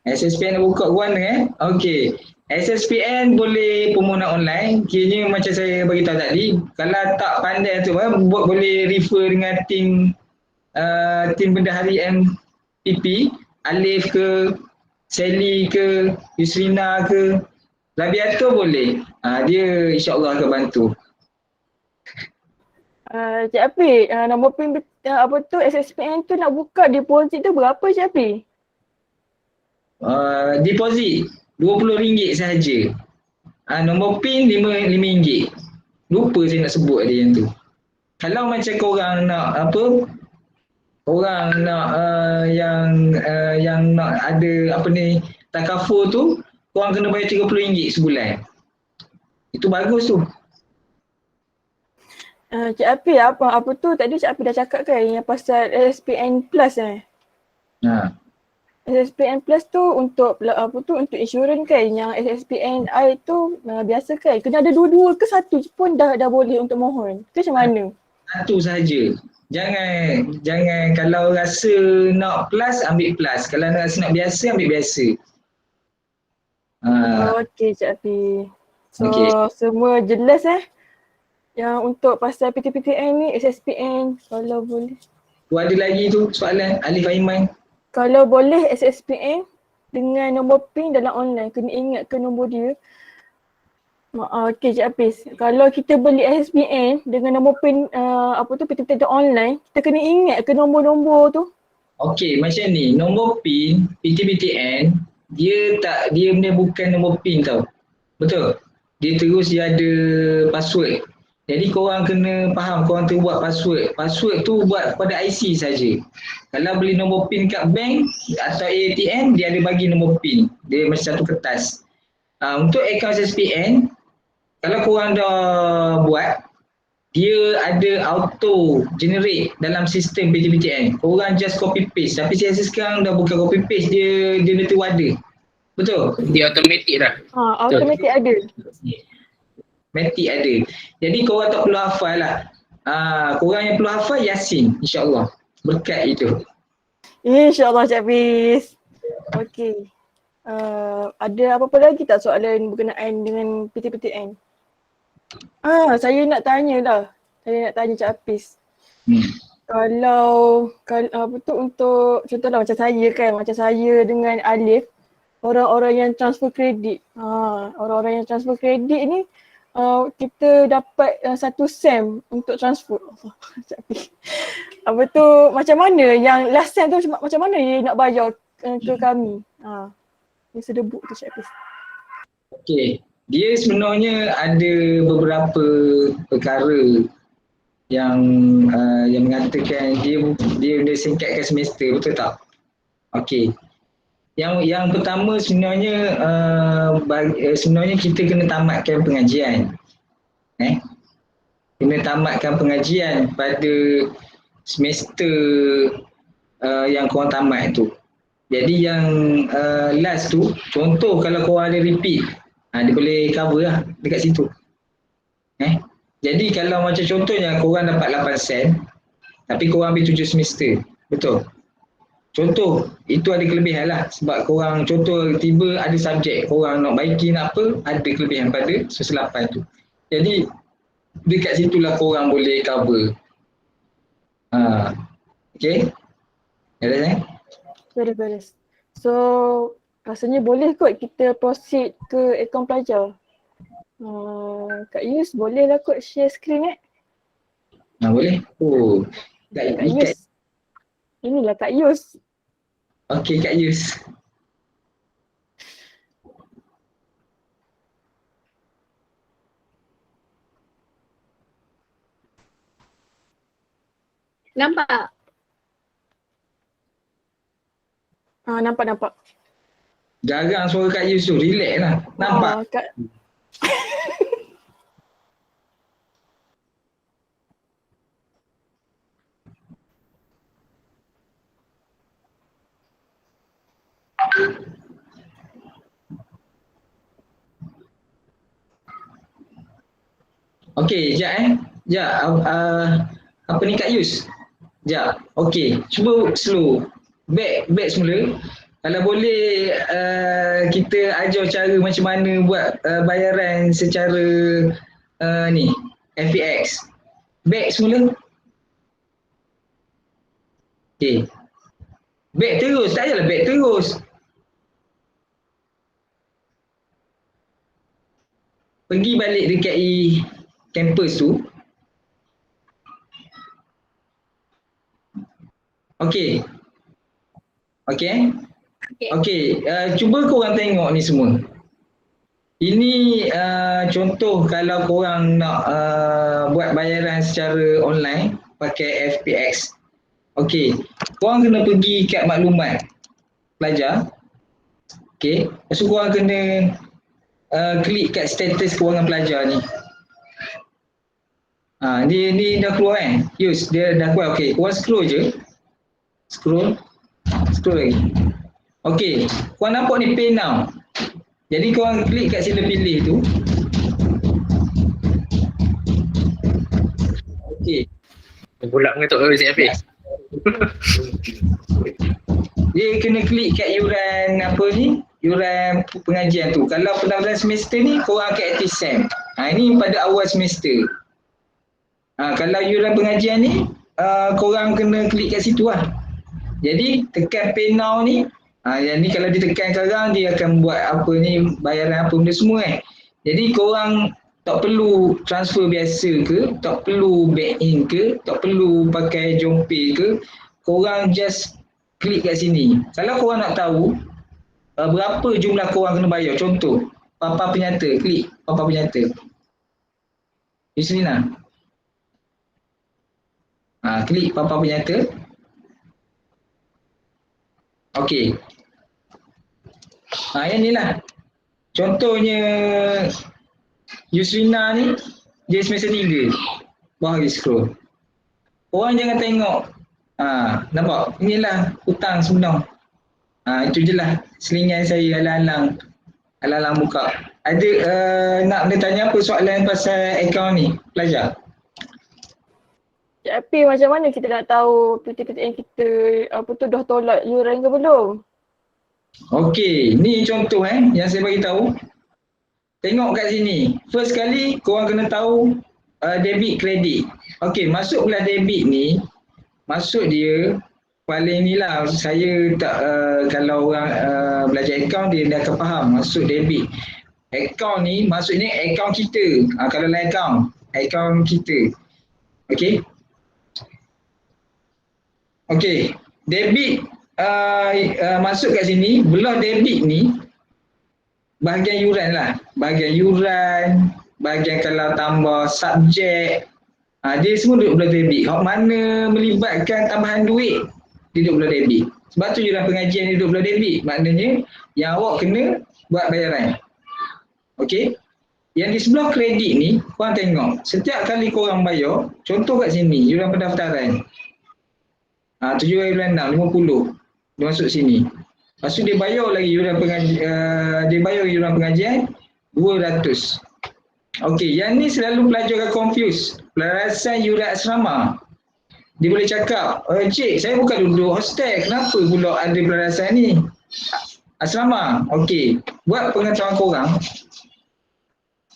SSPN nak buka guana Okey. SSPN boleh permohonan online. Kiranya macam saya beritahu tadi, kalau tak pandai tu boleh refer dengan tim bendahari MPP, Alif ke, Sally ke, Yusrina ke, Rabiatul boleh. Dia insya-Allah akan bantu. Cik Apin, nombor PIN SSPN tu nak buka deposit tu berapa Cik Apin? Deposit RM20 sahaja. Nombor PIN RM5. Lupa saya nak sebut dia yang tu. Kalau macam korang nak yang nak ada takaful tu, korang kena bayar RM30 sebulan. Itu bagus tu. Cik Apin, apa tu tadi Cik Apin dah cakap kan yang pasal SSPN Plus SSPN Plus tu untuk untuk insurans kan, yang SSPN I tu biasa kan. Kena ada dua-dua ke satu pun dah boleh untuk mohon. Ke macam mana? Satu saja. Jangan kalau rasa nak plus ambil plus. Kalau rasa nak biasa ambil biasa. Okey Cik Apin. So semua jelas yang untuk pasal PTPTN ni SSPN kalau boleh. Tu ada lagi tu soalan Alif Aiman. Kalau boleh SSPN dengan nombor PIN dalam online, kena ingat ke nombor dia. Okey Cik Apis, kalau kita beli SSPN dengan nombor PIN PTPTN online, kita kena ingat ke nombor-nombor tu? Okey, macam ni, nombor PIN PTPTN dia bukan nombor PIN tau. Betul? Dia ada password. Jadi korang kena faham, korang tu buat password. Password tu buat pada IC saja. Kalau beli nombor PIN kat bank atau ATM, dia ada bagi nombor PIN. Dia macam satu kertas. Untuk akaun SPN, kalau korang dah buat, dia ada auto generate dalam sistem PTPTN. Korang just copy paste. Tapi saya rasa sekarang dah bukan copy paste, dia nanti wadah. Betul? Dia automatik dah. Automatic ada. Matic ada. Jadi korang tak perlu hafal lah. Korang yang perlu hafal Yasin, insyaAllah. Berkat itu. InsyaAllah Cik Hafiz. Okey. Ada apa-apa lagi tak soalan berkenaan dengan PTPTN? Saya nak tanya lah. Saya nak tanya Cik Hafiz. Kalau apa tu untuk contohlah macam saya dengan Alif, orang-orang yang transfer kredit. Orang-orang yang transfer kredit ni kita dapat satu sem untuk transfer. Apa tu macam mana yang last sem tu macam mana dia nak bayar ke kami? Yang sedebuk tu Cik Hafiz. Okey. Dia sebenarnya ada beberapa perkara yang mengatakan dia singkatkan semester, betul tak? Okey. Yang pertama sebenarnya sebenarnya kita kena tamatkan pengajian. Kena tamatkan pengajian pada semester yang korang tamat tu. Jadi yang last tu, contoh kalau korang ada repeat, dia boleh cover lah dekat situ. Jadi kalau macam contohnya korang dapat 8 sen, tapi korang ambil 7 semester, betul? Contoh, itu ada kelebihan lah sebab korang contoh tiba ada subjek korang nak baiki nak apa, ada kelebihan pada semester 8 tu. Jadi dekat situlah korang boleh cover. Okay? Beres. So rasanya boleh kot kita proceed ke akaun pelajar. Kak Yus boleh lah kot share screen boleh? Kak Yus. Inilah Kak Yus. Okey Kak Yus. Nampak? Nampak. Jarang suara Kak Yus tu, relax lah. Nampak? Kak. Okey, sekejap apa ni Kak Yus? Sekejap. Okey, cuba slow. Back semula. Kalau boleh kita ajar cara macam mana buat bayaran secara ni, FPX. Back semula. Okey. Back terus, tak payahlah back terus. Pergi balik dekat campus tu. Okey. Cuba korang tengok ni semua. Ini contoh kalau korang nak buat bayaran secara online pakai FPX. Okey. Korang kena pergi kat maklumat pelajar. Okey. Lepas tu korang kena klik kat status kewangan pelajar ni. Ni dah keluar kan? Yus, dia dah keluar. Okey, korang scroll je. Scroll lagi. Okey, korang nampak ni pay now. Jadi korang klik kat sila pilih tu. Okey. Pulak mengetuk Cik Hafiz. Dia kena klik kat yuran yuran pengajian tu. Kalau pendaftaran semester ni korang akan aktif SEM. Ini pada awal semester. Kalau yuran pengajian ni korang kena klik kat situ lah. Jadi tekan pay now ni. Yang ni kalau ditekan sekarang dia akan buat apa ni, bayaran apa benda semua Jadi korang tak perlu transfer biasa ke, tak perlu back in ke, tak perlu pakai JomPay ke. Korang just klik kat sini. Kalau korang nak tahu berapa jumlah korang kena bayar, contoh Papa Penyata, klik Papa Penyata. Yusrina. Klik papan penyata. Okey. Yang ni lah. Contohnya Yusrina ni, dia semester 3. Bawah lagi scroll. Orang jangan tengok. Nampak? Inilah hutang sebenar. Itu je lah selingan saya alang-alang buka. Ada nak tanya apa soalan pasal akaun ni, pelajar? Cik Api, macam mana kita nak tahu PTPTN kita dah tolak yuran ke belum? Okey, ni contoh yang saya bagi tahu. Tengok kat sini. First kali korang kena tahu debit kredit. Okey, masuk pula debit ni, maksud dia paling ni lah, saya tak kalau orang belajar akaun dia akan faham maksud debit. Akaun ni maksudnya akaun kita. Kalau lain akaun kita. Okey. Okey, debit masuk kat sini, belah debit ni bahagian yuran lah. Bahagian yuran, bahagian kalau tambah subjek, dia semua duduk belah debit. Hak mana melibatkan tambahan duit, dia duduk belah debit. Sebab tu yuran pengajian dia duduk belah debit. Maknanya yang awak kena buat bayaran. Okey. Yang di sebelah kredit ni, korang tengok. Setiap kali korang bayar, contoh kat sini, yuran pendaftaran. 7.6, 50. Dia masuk sini. Lepas tu dia bayar lagi yuran pengajian 200. Okey, yang ni selalu pelajar confuse. Pelarasan yuran asrama. Dia boleh cakap, cik, saya bukan duduk hostel, kenapa pula ada pelarasan ni? Asrama. Okey, buat pengetahuan korang,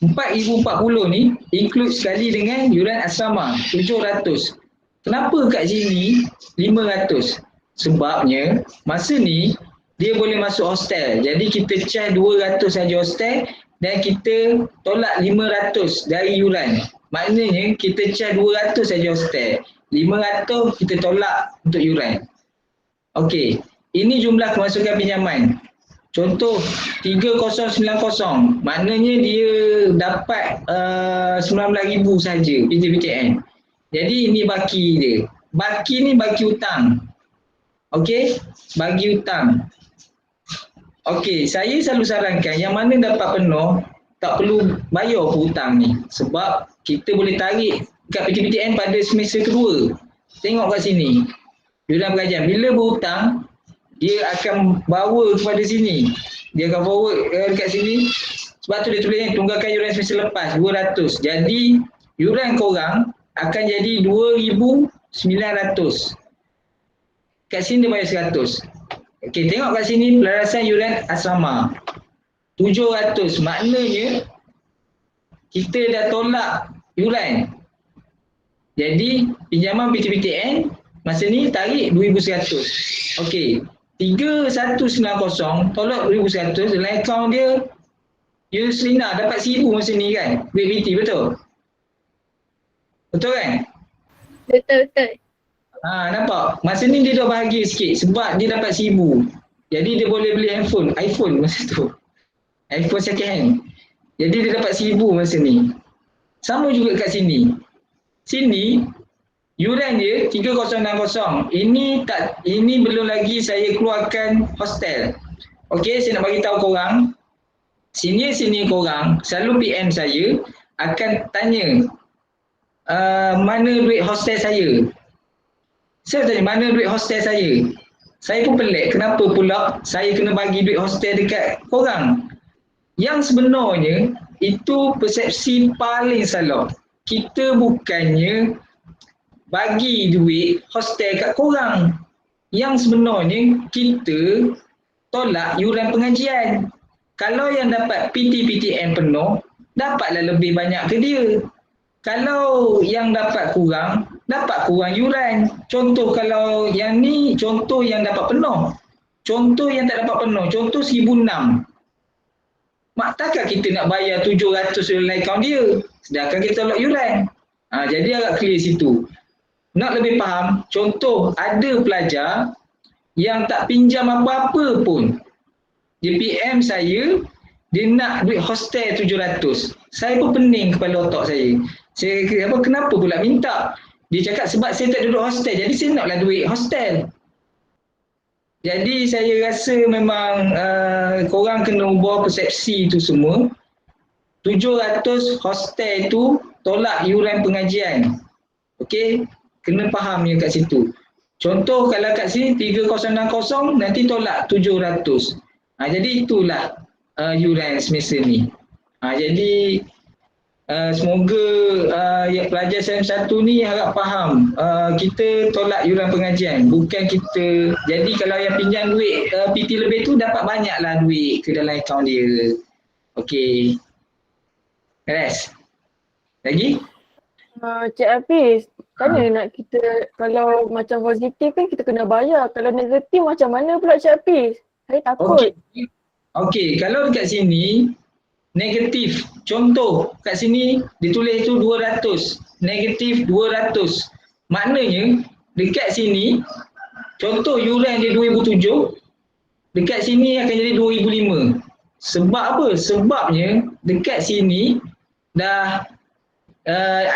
4,040 ni include sekali dengan yuran asrama 700. Kenapa kat sini 500? Sebabnya masa ni dia boleh masuk hostel. Jadi kita charge 200 saja hostel dan kita tolak 500 dari yuran. Maknanya kita charge 200 saja hostel. 500 kita tolak untuk yuran. Okey, ini jumlah kemasukan pinjaman. Contoh 3090, maknanya dia dapat 19,000 saja PTPTN. Jadi ini baki dia. Baki ni baki hutang. Okey, bagi hutang. Okey, saya selalu sarankan yang mana dapat penuh tak perlu bayar hutang ni. Sebab kita boleh tarik kat PTPTN pada semester kedua. Tengok kat sini. Yuran pengajian. Bila berhutang, dia akan bawa kepada sini. Dia akan forward dekat sini. Sebab tu dia tulis tunggakan yuran semester lepas 200. Jadi yuran korang akan jadi 2,900. Kat sini dia bayar 100. Okey, tengok kat sini pelarasan yuran asrama 700. Maknanya kita dah tolak yuran. Jadi pinjaman PTPTN masa ni tarik 2,100. Okey, 3190 tolak 2,100 dalam akaun dia. Yusrina dapat 1,000 masa ni kan? Duit BT, betul? Betul kan? Betul. Nampak? Masa ni dia dah bahagia sikit sebab dia dapat 1,000. Jadi dia boleh beli iPhone masa tu. iPhone second hand. Jadi dia dapat 1,000 masa ni. Sama juga kat sini. Sini yuran dia 3060. Ini belum lagi saya keluarkan hostel. Okey, saya nak bagi tahu korang. Sini korang selalu PM saya akan tanya mana duit hostel saya. Saya tanya mana duit hostel saya. Saya pun pelik kenapa pula saya kena bagi duit hostel dekat korang. Yang sebenarnya itu persepsi paling salah. Kita bukannya bagi duit hostel kat korang. Yang sebenarnya kita tolak yuran pengajian. Kalau yang dapat PTPTN penuh, dapatlah lebih banyak ke dia. Kalau yang dapat kurang yuran. Contoh kalau yang ni, contoh yang dapat penuh. Contoh yang tak dapat penuh, contoh 1,600. Takkan kita nak bayar 700 dalam akaun dia, sedangkan kita tolak yuran. Jadi agak clear situ. Nak lebih faham, contoh ada pelajar yang tak pinjam apa-apa pun. Dia PM saya, dia nak duit hostel 700. Saya pun pening kepala otak saya. Saya kenapa pula minta? Dia cakap sebab saya tak duduk hostel, jadi saya naklah duit hostel. Jadi saya rasa memang korang kena ubah persepsi tu semua. 700 hostel tu tolak yuran pengajian. Okey, kena faham ya kat situ. Contoh kalau kat sini 3060 nanti tolak 700. Jadi itulah yuran semester ni. Jadi semoga pelajar SEM1 ni harap faham, kita tolak yuran pengajian, bukan kita. Jadi kalau yang pinjam duit PT lebih tu dapat banyaklah duit ke dalam akaun dia. Okey. Beres? Lagi? Cik Hafiz, kan nak kita kalau macam positif kan kita kena bayar. Kalau negatif macam mana pula Cik Hafiz? Saya takut. Okey, kalau dekat sini negatif. Contoh kat sini ditulis tu 200, negatif 200. Maknanya dekat sini contoh yuran dia 2007, dekat sini akan jadi 2005. Sebab apa? Sebabnya dekat sini dah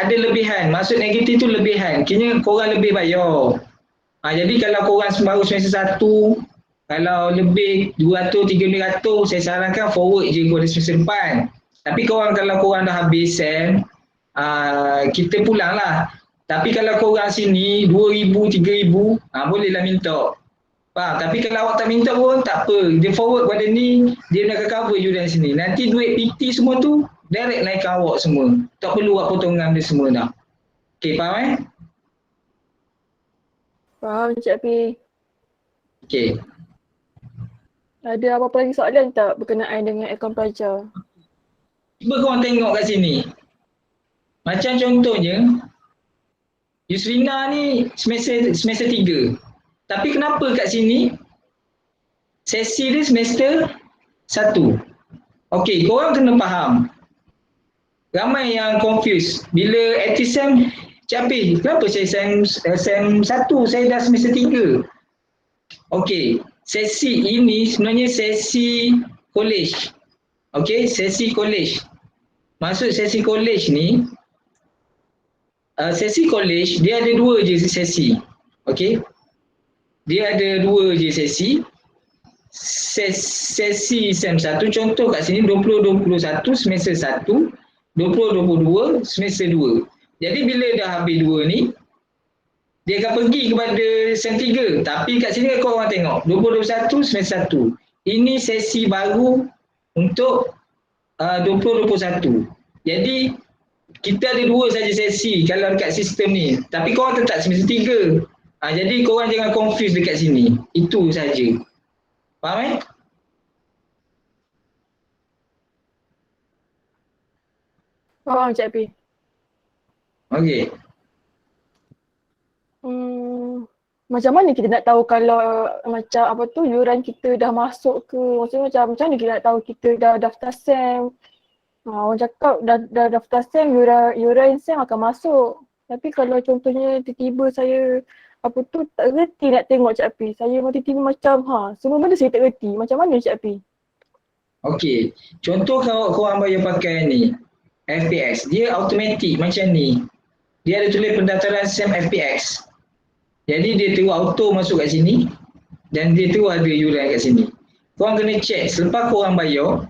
ada lebihan. Maksud negatif tu lebihan. Kira korang lebih bayar. Jadi kalau korang baru semester 1, kalau lebih 200-300, saya sarankan forward je kepada semester depan. Tapi kalau korang dah habis SEM, kita pulang lah. Tapi kalau korang sini 2,000-3,000, bolehlah minta. Faham? Tapi kalau awak tak minta pun tak apa. Dia forward pada ni, dia nak cover yuran sini. Nanti duit PT semua tu, direct naikkan awak semua. Tak perlu buat potongan dia semua dah. Okey, faham Faham Cik Hafiz. Okey. Ada apa-apa lagi soalan tak berkenaan dengan akaun pelajar? Cuba korang tengok kat sini. Macam contohnya, Yusrina ni semester 3. Tapi kenapa kat sini sesi dia semester 1? Okey, korang kena faham. Ramai yang confuse. Bila ATSM, Cik Hafiz, kenapa saya SEM 1? Saya dah semester 3. Okey, sesi ini sebenarnya sesi college. Okey, sesi college. Maksud sesi college ni, sesi college dia ada 2 je sesi. Okey. Dia ada 2 je sesi. Sesi SEM 1 contoh kat sini 2021 semester 1, 2022 semester 2. Jadi bila dah habis 2 ni, dia akan pergi kepada SEM 3. Tapi kat sini korang tengok 2021 semester 1. Ini sesi baru untuk 2021. Jadi kita ada 2 saja sesi kalau dekat sistem ni. Tapi korang tetap semester 3. Jadi korang jangan confuse dekat sini. Itu saja. Faham Faham Cik Hafiz. Okey. Macam mana kita nak tahu kalau macam apa tu yuran kita dah masuk ke? Macam mana kita nak tahu kita dah daftar SEM? Orang cakap dah daftar SEM, yuran SEM akan masuk. Tapi kalau contohnya tiba-tiba saya apa tu tak reti nak tengok Cik Hafiz. Saya tiba-tiba macam semua benda saya tak reti. Macam mana Cik Hafiz? Okey. Contoh kalau korang bayar pakai ni FPX, dia automatik macam ni. Dia ada tulis pendaftaran SEM FPX. Jadi dia terus auto masuk kat sini dan dia terus ada yuran kat sini. Korang kena check selepas korang bayar,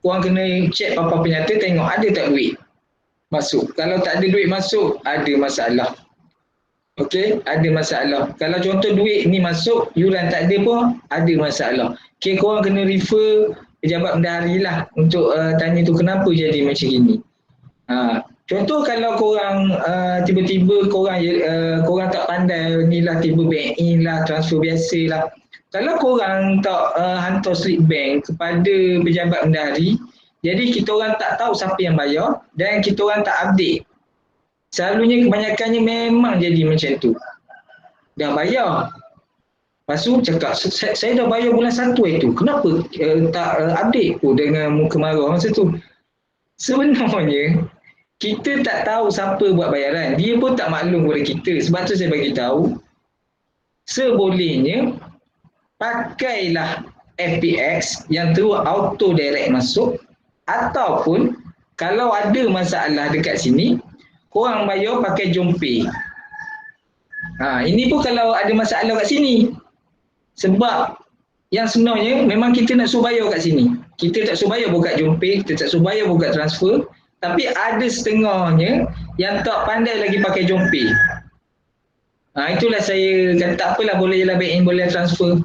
korang kena check papan penyata tengok ada tak duit masuk. Kalau tak ada duit masuk, ada masalah. Okey, ada masalah. Kalau contoh duit ni masuk, yuran tak ada pun ada masalah. Okey, korang kena refer pejabat bendahari lah untuk tanya tu kenapa jadi macam gini. Contoh kalau korang tiba-tiba korang tak pandai ni lah, tiba bank in lah, transfer biasa lah. Kalau korang tak hantar slip bank kepada pejabat bendahari, jadi kita orang tak tahu siapa yang bayar dan kita orang tak update. Selalunya kebanyakannya memang jadi macam tu. Dah bayar. Lepas tu cakap, saya dah bayar bulan 1 itu. Kenapa tak update? Dengan muka marah masa tu. Sebenarnya, kita tak tahu siapa buat bayaran. Dia pun tak maklum kepada kita. Sebab tu saya bagi tahu, sebolehnya pakailah FPX yang terus auto direct masuk, ataupun kalau ada masalah dekat sini, korang bayar pakai JomPay. Ini pun kalau ada masalah kat sini. Sebab yang sebenarnya memang kita nak suruh bayar kat sini. Kita tak suruh bayar buka JomPay, kita tak suruh bayar buka transfer. Tapi ada setengahnya yang tak pandai lagi pakai JomPay. Itulah saya kata tak apalah, boleh je lah back in, boleh transfer.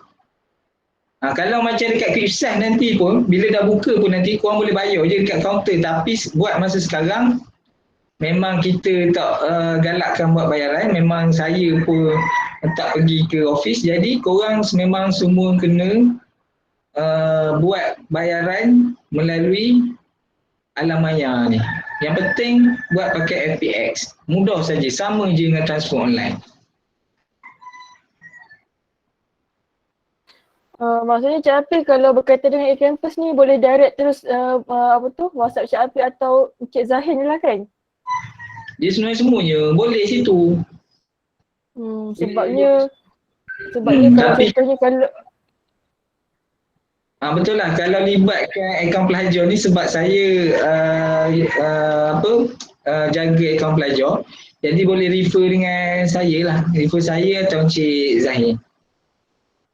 Kalau macam dekat Quicksense nanti pun, bila dah buka pun nanti korang boleh bayar je dekat kaunter. Tapi buat masa sekarang, memang kita tak galakkan buat bayaran. Memang saya pun tak pergi ke office. Jadi korang memang semua kena buat bayaran melalui alam maya ni. Yang penting buat pakai FPX. Mudah saja, sama je dengan transfer online. Maksudnya Cik Afi kalau berkaitan dengan e-campus ni boleh direct terus WhatsApp Cik Afi atau Cik Zahin lah kan? Dia semuanya boleh situ. Sebabnya kalau tapi contohnya kalau betul lah, kalau libatkan akaun pelajar ni sebab saya jaga akaun pelajar, jadi boleh refer dengan saya lah, refer saya atau Cik Zahir.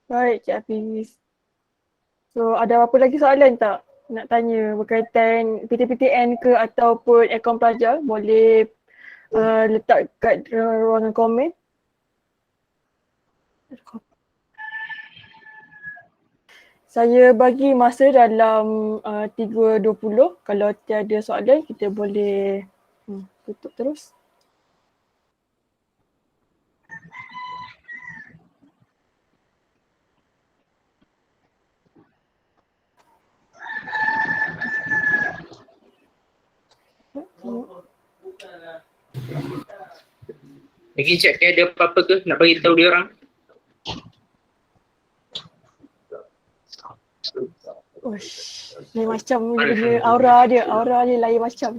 baik Cik Hafiz. So ada apa lagi soalan tak nak tanya berkaitan PTPTN ke ataupun akaun pelajar? Boleh letak kat ruangan komen. Saya bagi masa dalam 3.20. Kalau tiada soalan kita boleh tutup terus. Lagi cek ada apa-apa ke nak bagi tahu dia orang? Lain macam dia, aura dia lain macam.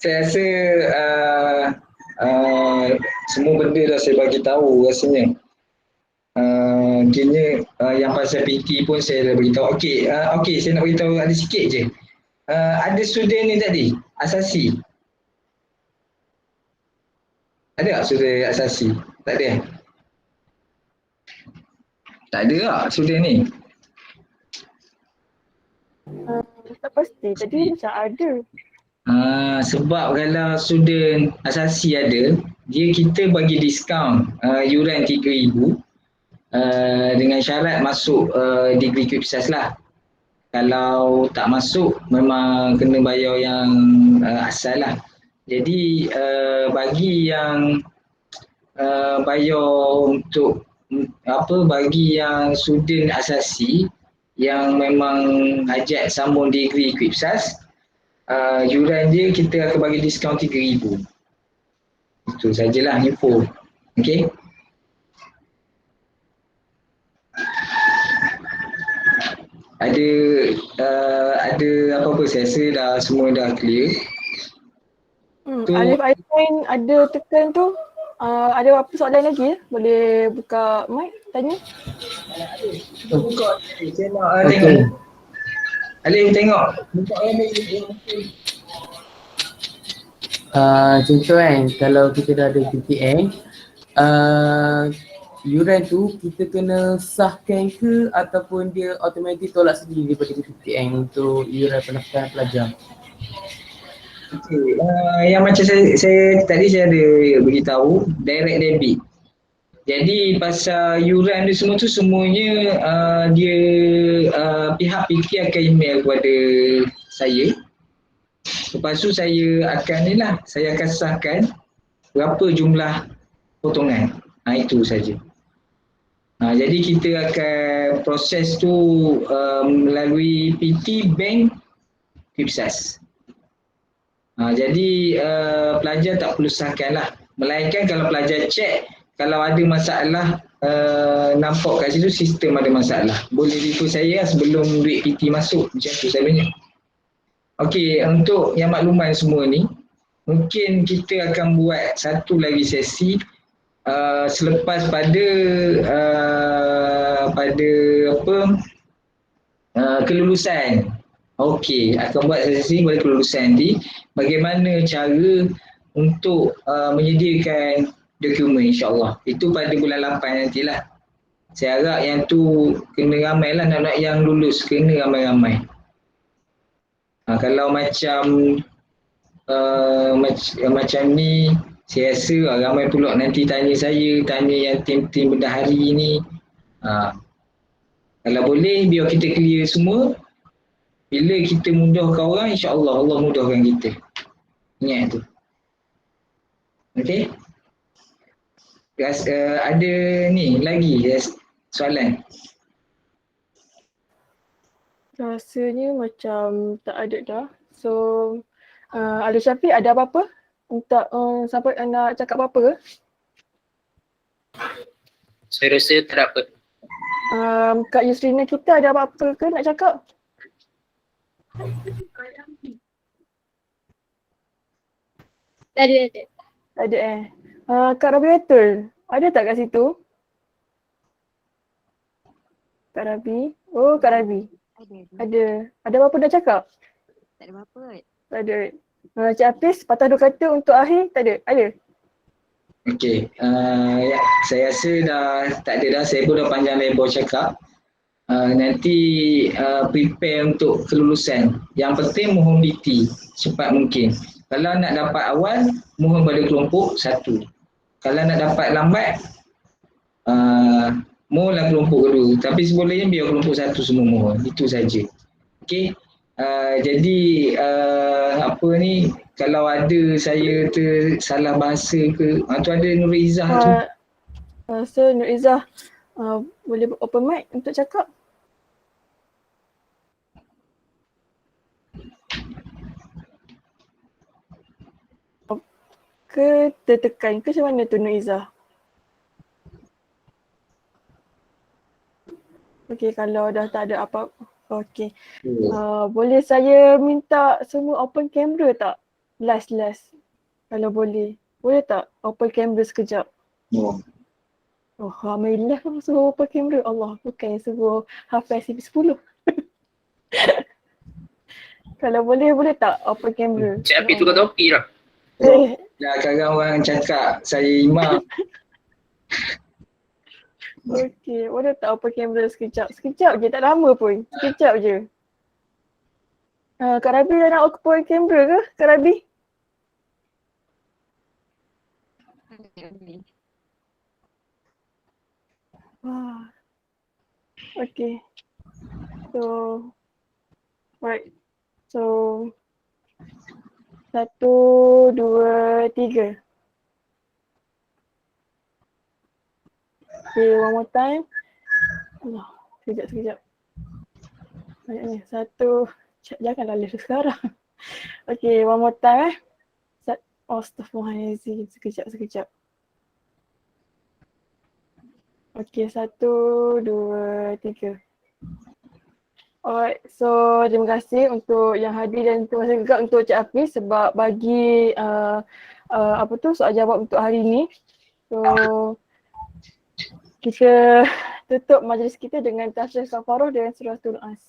Saya rasa semua benda dah saya bagi tahu rasanya. Kini yang pasal PT pun saya dah beritahu. Okey, saya nak beritahu ada sikit je. Ada student ni tadi, asasi. Ada tak student asasi? Tak ada? Tak ada tak student ni? Tak pasti, tadi macam ada. Sebab kalau student asasi ada, kita bagi diskaun yuran RM3,000 dengan syarat masuk degree Quicksense lah. Kalau tak masuk memang kena bayar yang asal lah. Jadi bagi yang bayar untuk bagi yang student asasi yang memang hajat sambung degree Quicksense, yuran dia kita akan bagi diskaun RM3,000. Itu sajalah info. Okey. Ada apa-apa, saya rasa dah semua dah clear. Alif Aisyah ada tekan tu. Ada apa soalan lagi? Boleh buka mic tanya. Buka, saya nak tengok. Alif tengok. Buka contoh kan, kalau kita dah ada PTN, yuran tu kita kena sahkan ke ataupun dia automatik tolak sendiri daripada PTN untuk yuran pendaftaran pelajar? Okey, yang macam saya tadi saya ada beritahu direct debit. Jadi pasal yuran dia semua tu semuanya dia pihak PT akan email kepada saya. Lepas tu saya akan sahkan berapa jumlah potongan. Itu saja. Jadi kita akan proses tu melalui PT Bank Quicksense. Jadi pelajar tak perlu sahkan lah. Melainkan kalau pelajar cek, kalau ada masalah nampak kat situ sistem ada masalah, boleh refer saya sebelum duit PT masuk. Macam tu selalunya. Okey, untuk yang makluman semua ni, mungkin kita akan buat satu lagi sesi selepas pada kelulusan Okey, akan buat sesi bagi kelulusan nanti. Bagaimana cara untuk menyediakan dokumen insyaAllah. Itu pada bulan 8 nantilah. Saya harap yang tu kena ramai lah, nak-nak yang lulus kena ramai-ramai. Kalau macam macam ni, saya rasa ramai pula nanti tanya saya, tanya yang tim-tim bendahari ni. Kalau boleh biar kita clear semua. Bila kita mudahkan orang, insya-Allah Allah mudahkan kita. Ingat tu. Okey? Ada ni lagi soalan. Rasanya macam tak ada dah. So, Alif Syafiq ada apa-apa? Untuk sampai nak cakap apa-apa ke? Saya rasa tak ada apa. Kak Yusrina kita ada apa-apa ke nak cakap? Ada. Ada Kak Rabi betul? Ada tak kat situ? Kak Rabi? Oh, Kak Rabi. Ada. Ada apa-apa nak cakap? Tak ada apa-apa. Tak ada. Cik Hafiz, patah dua kata untuk akhir? Tak ada? Ada? Okey, ya, saya rasa dah tak ada dah. Saya pun dah panjang lebar cakap. Nanti prepare untuk kelulusan. Yang penting mohon BT cepat mungkin. Kalau nak dapat awal, mohon pada kelompok 1. Kalau nak dapat lambat, mohonlah kelompok kedua. Tapi sebolehnya biar kelompok 1 semua mohon. Itu saja. Okey. Jadi apa ni, kalau ada saya salah bahasa ke, tu ada Nur Izzah tu. So Nur Izzah boleh open mic untuk cakap? Ke tertekan ke macam mana tu Nur Izzah? Okey, kalau dah tak ada apa-apa. Okey. Boleh saya minta semua open camera tak? Last. Kalau boleh. Boleh tak open camera sekejap? Alhamdulillah suruh open camera. Allah, bukan suruh hafal CP10. Kalau boleh tak open camera? Cik Hafiz tukar topi lah. Dah kadang orang cakap saya imam. Okey, boleh tak open camera sekejap? Sekejap je, tak lama pun. Sekejap je. Kak Rabi dah nak open camera ke? Kak Rabi? Okay. So, right. So, 1, 2, 3. Okay, one more time. Allah, sekejap. Banyak ni. 1, janganlah lift sekarang. Okay, one more time Astaghfirullahaladzim. Sekejap. Okay, 1, 2, 3. Alright, so terima kasih untuk yang hadir dan terima kasih juga untuk Cik Hafiz sebab bagi soal jawab untuk hari ni. So, kita tutup majlis kita dengan tasbih kafarah dan suratul As.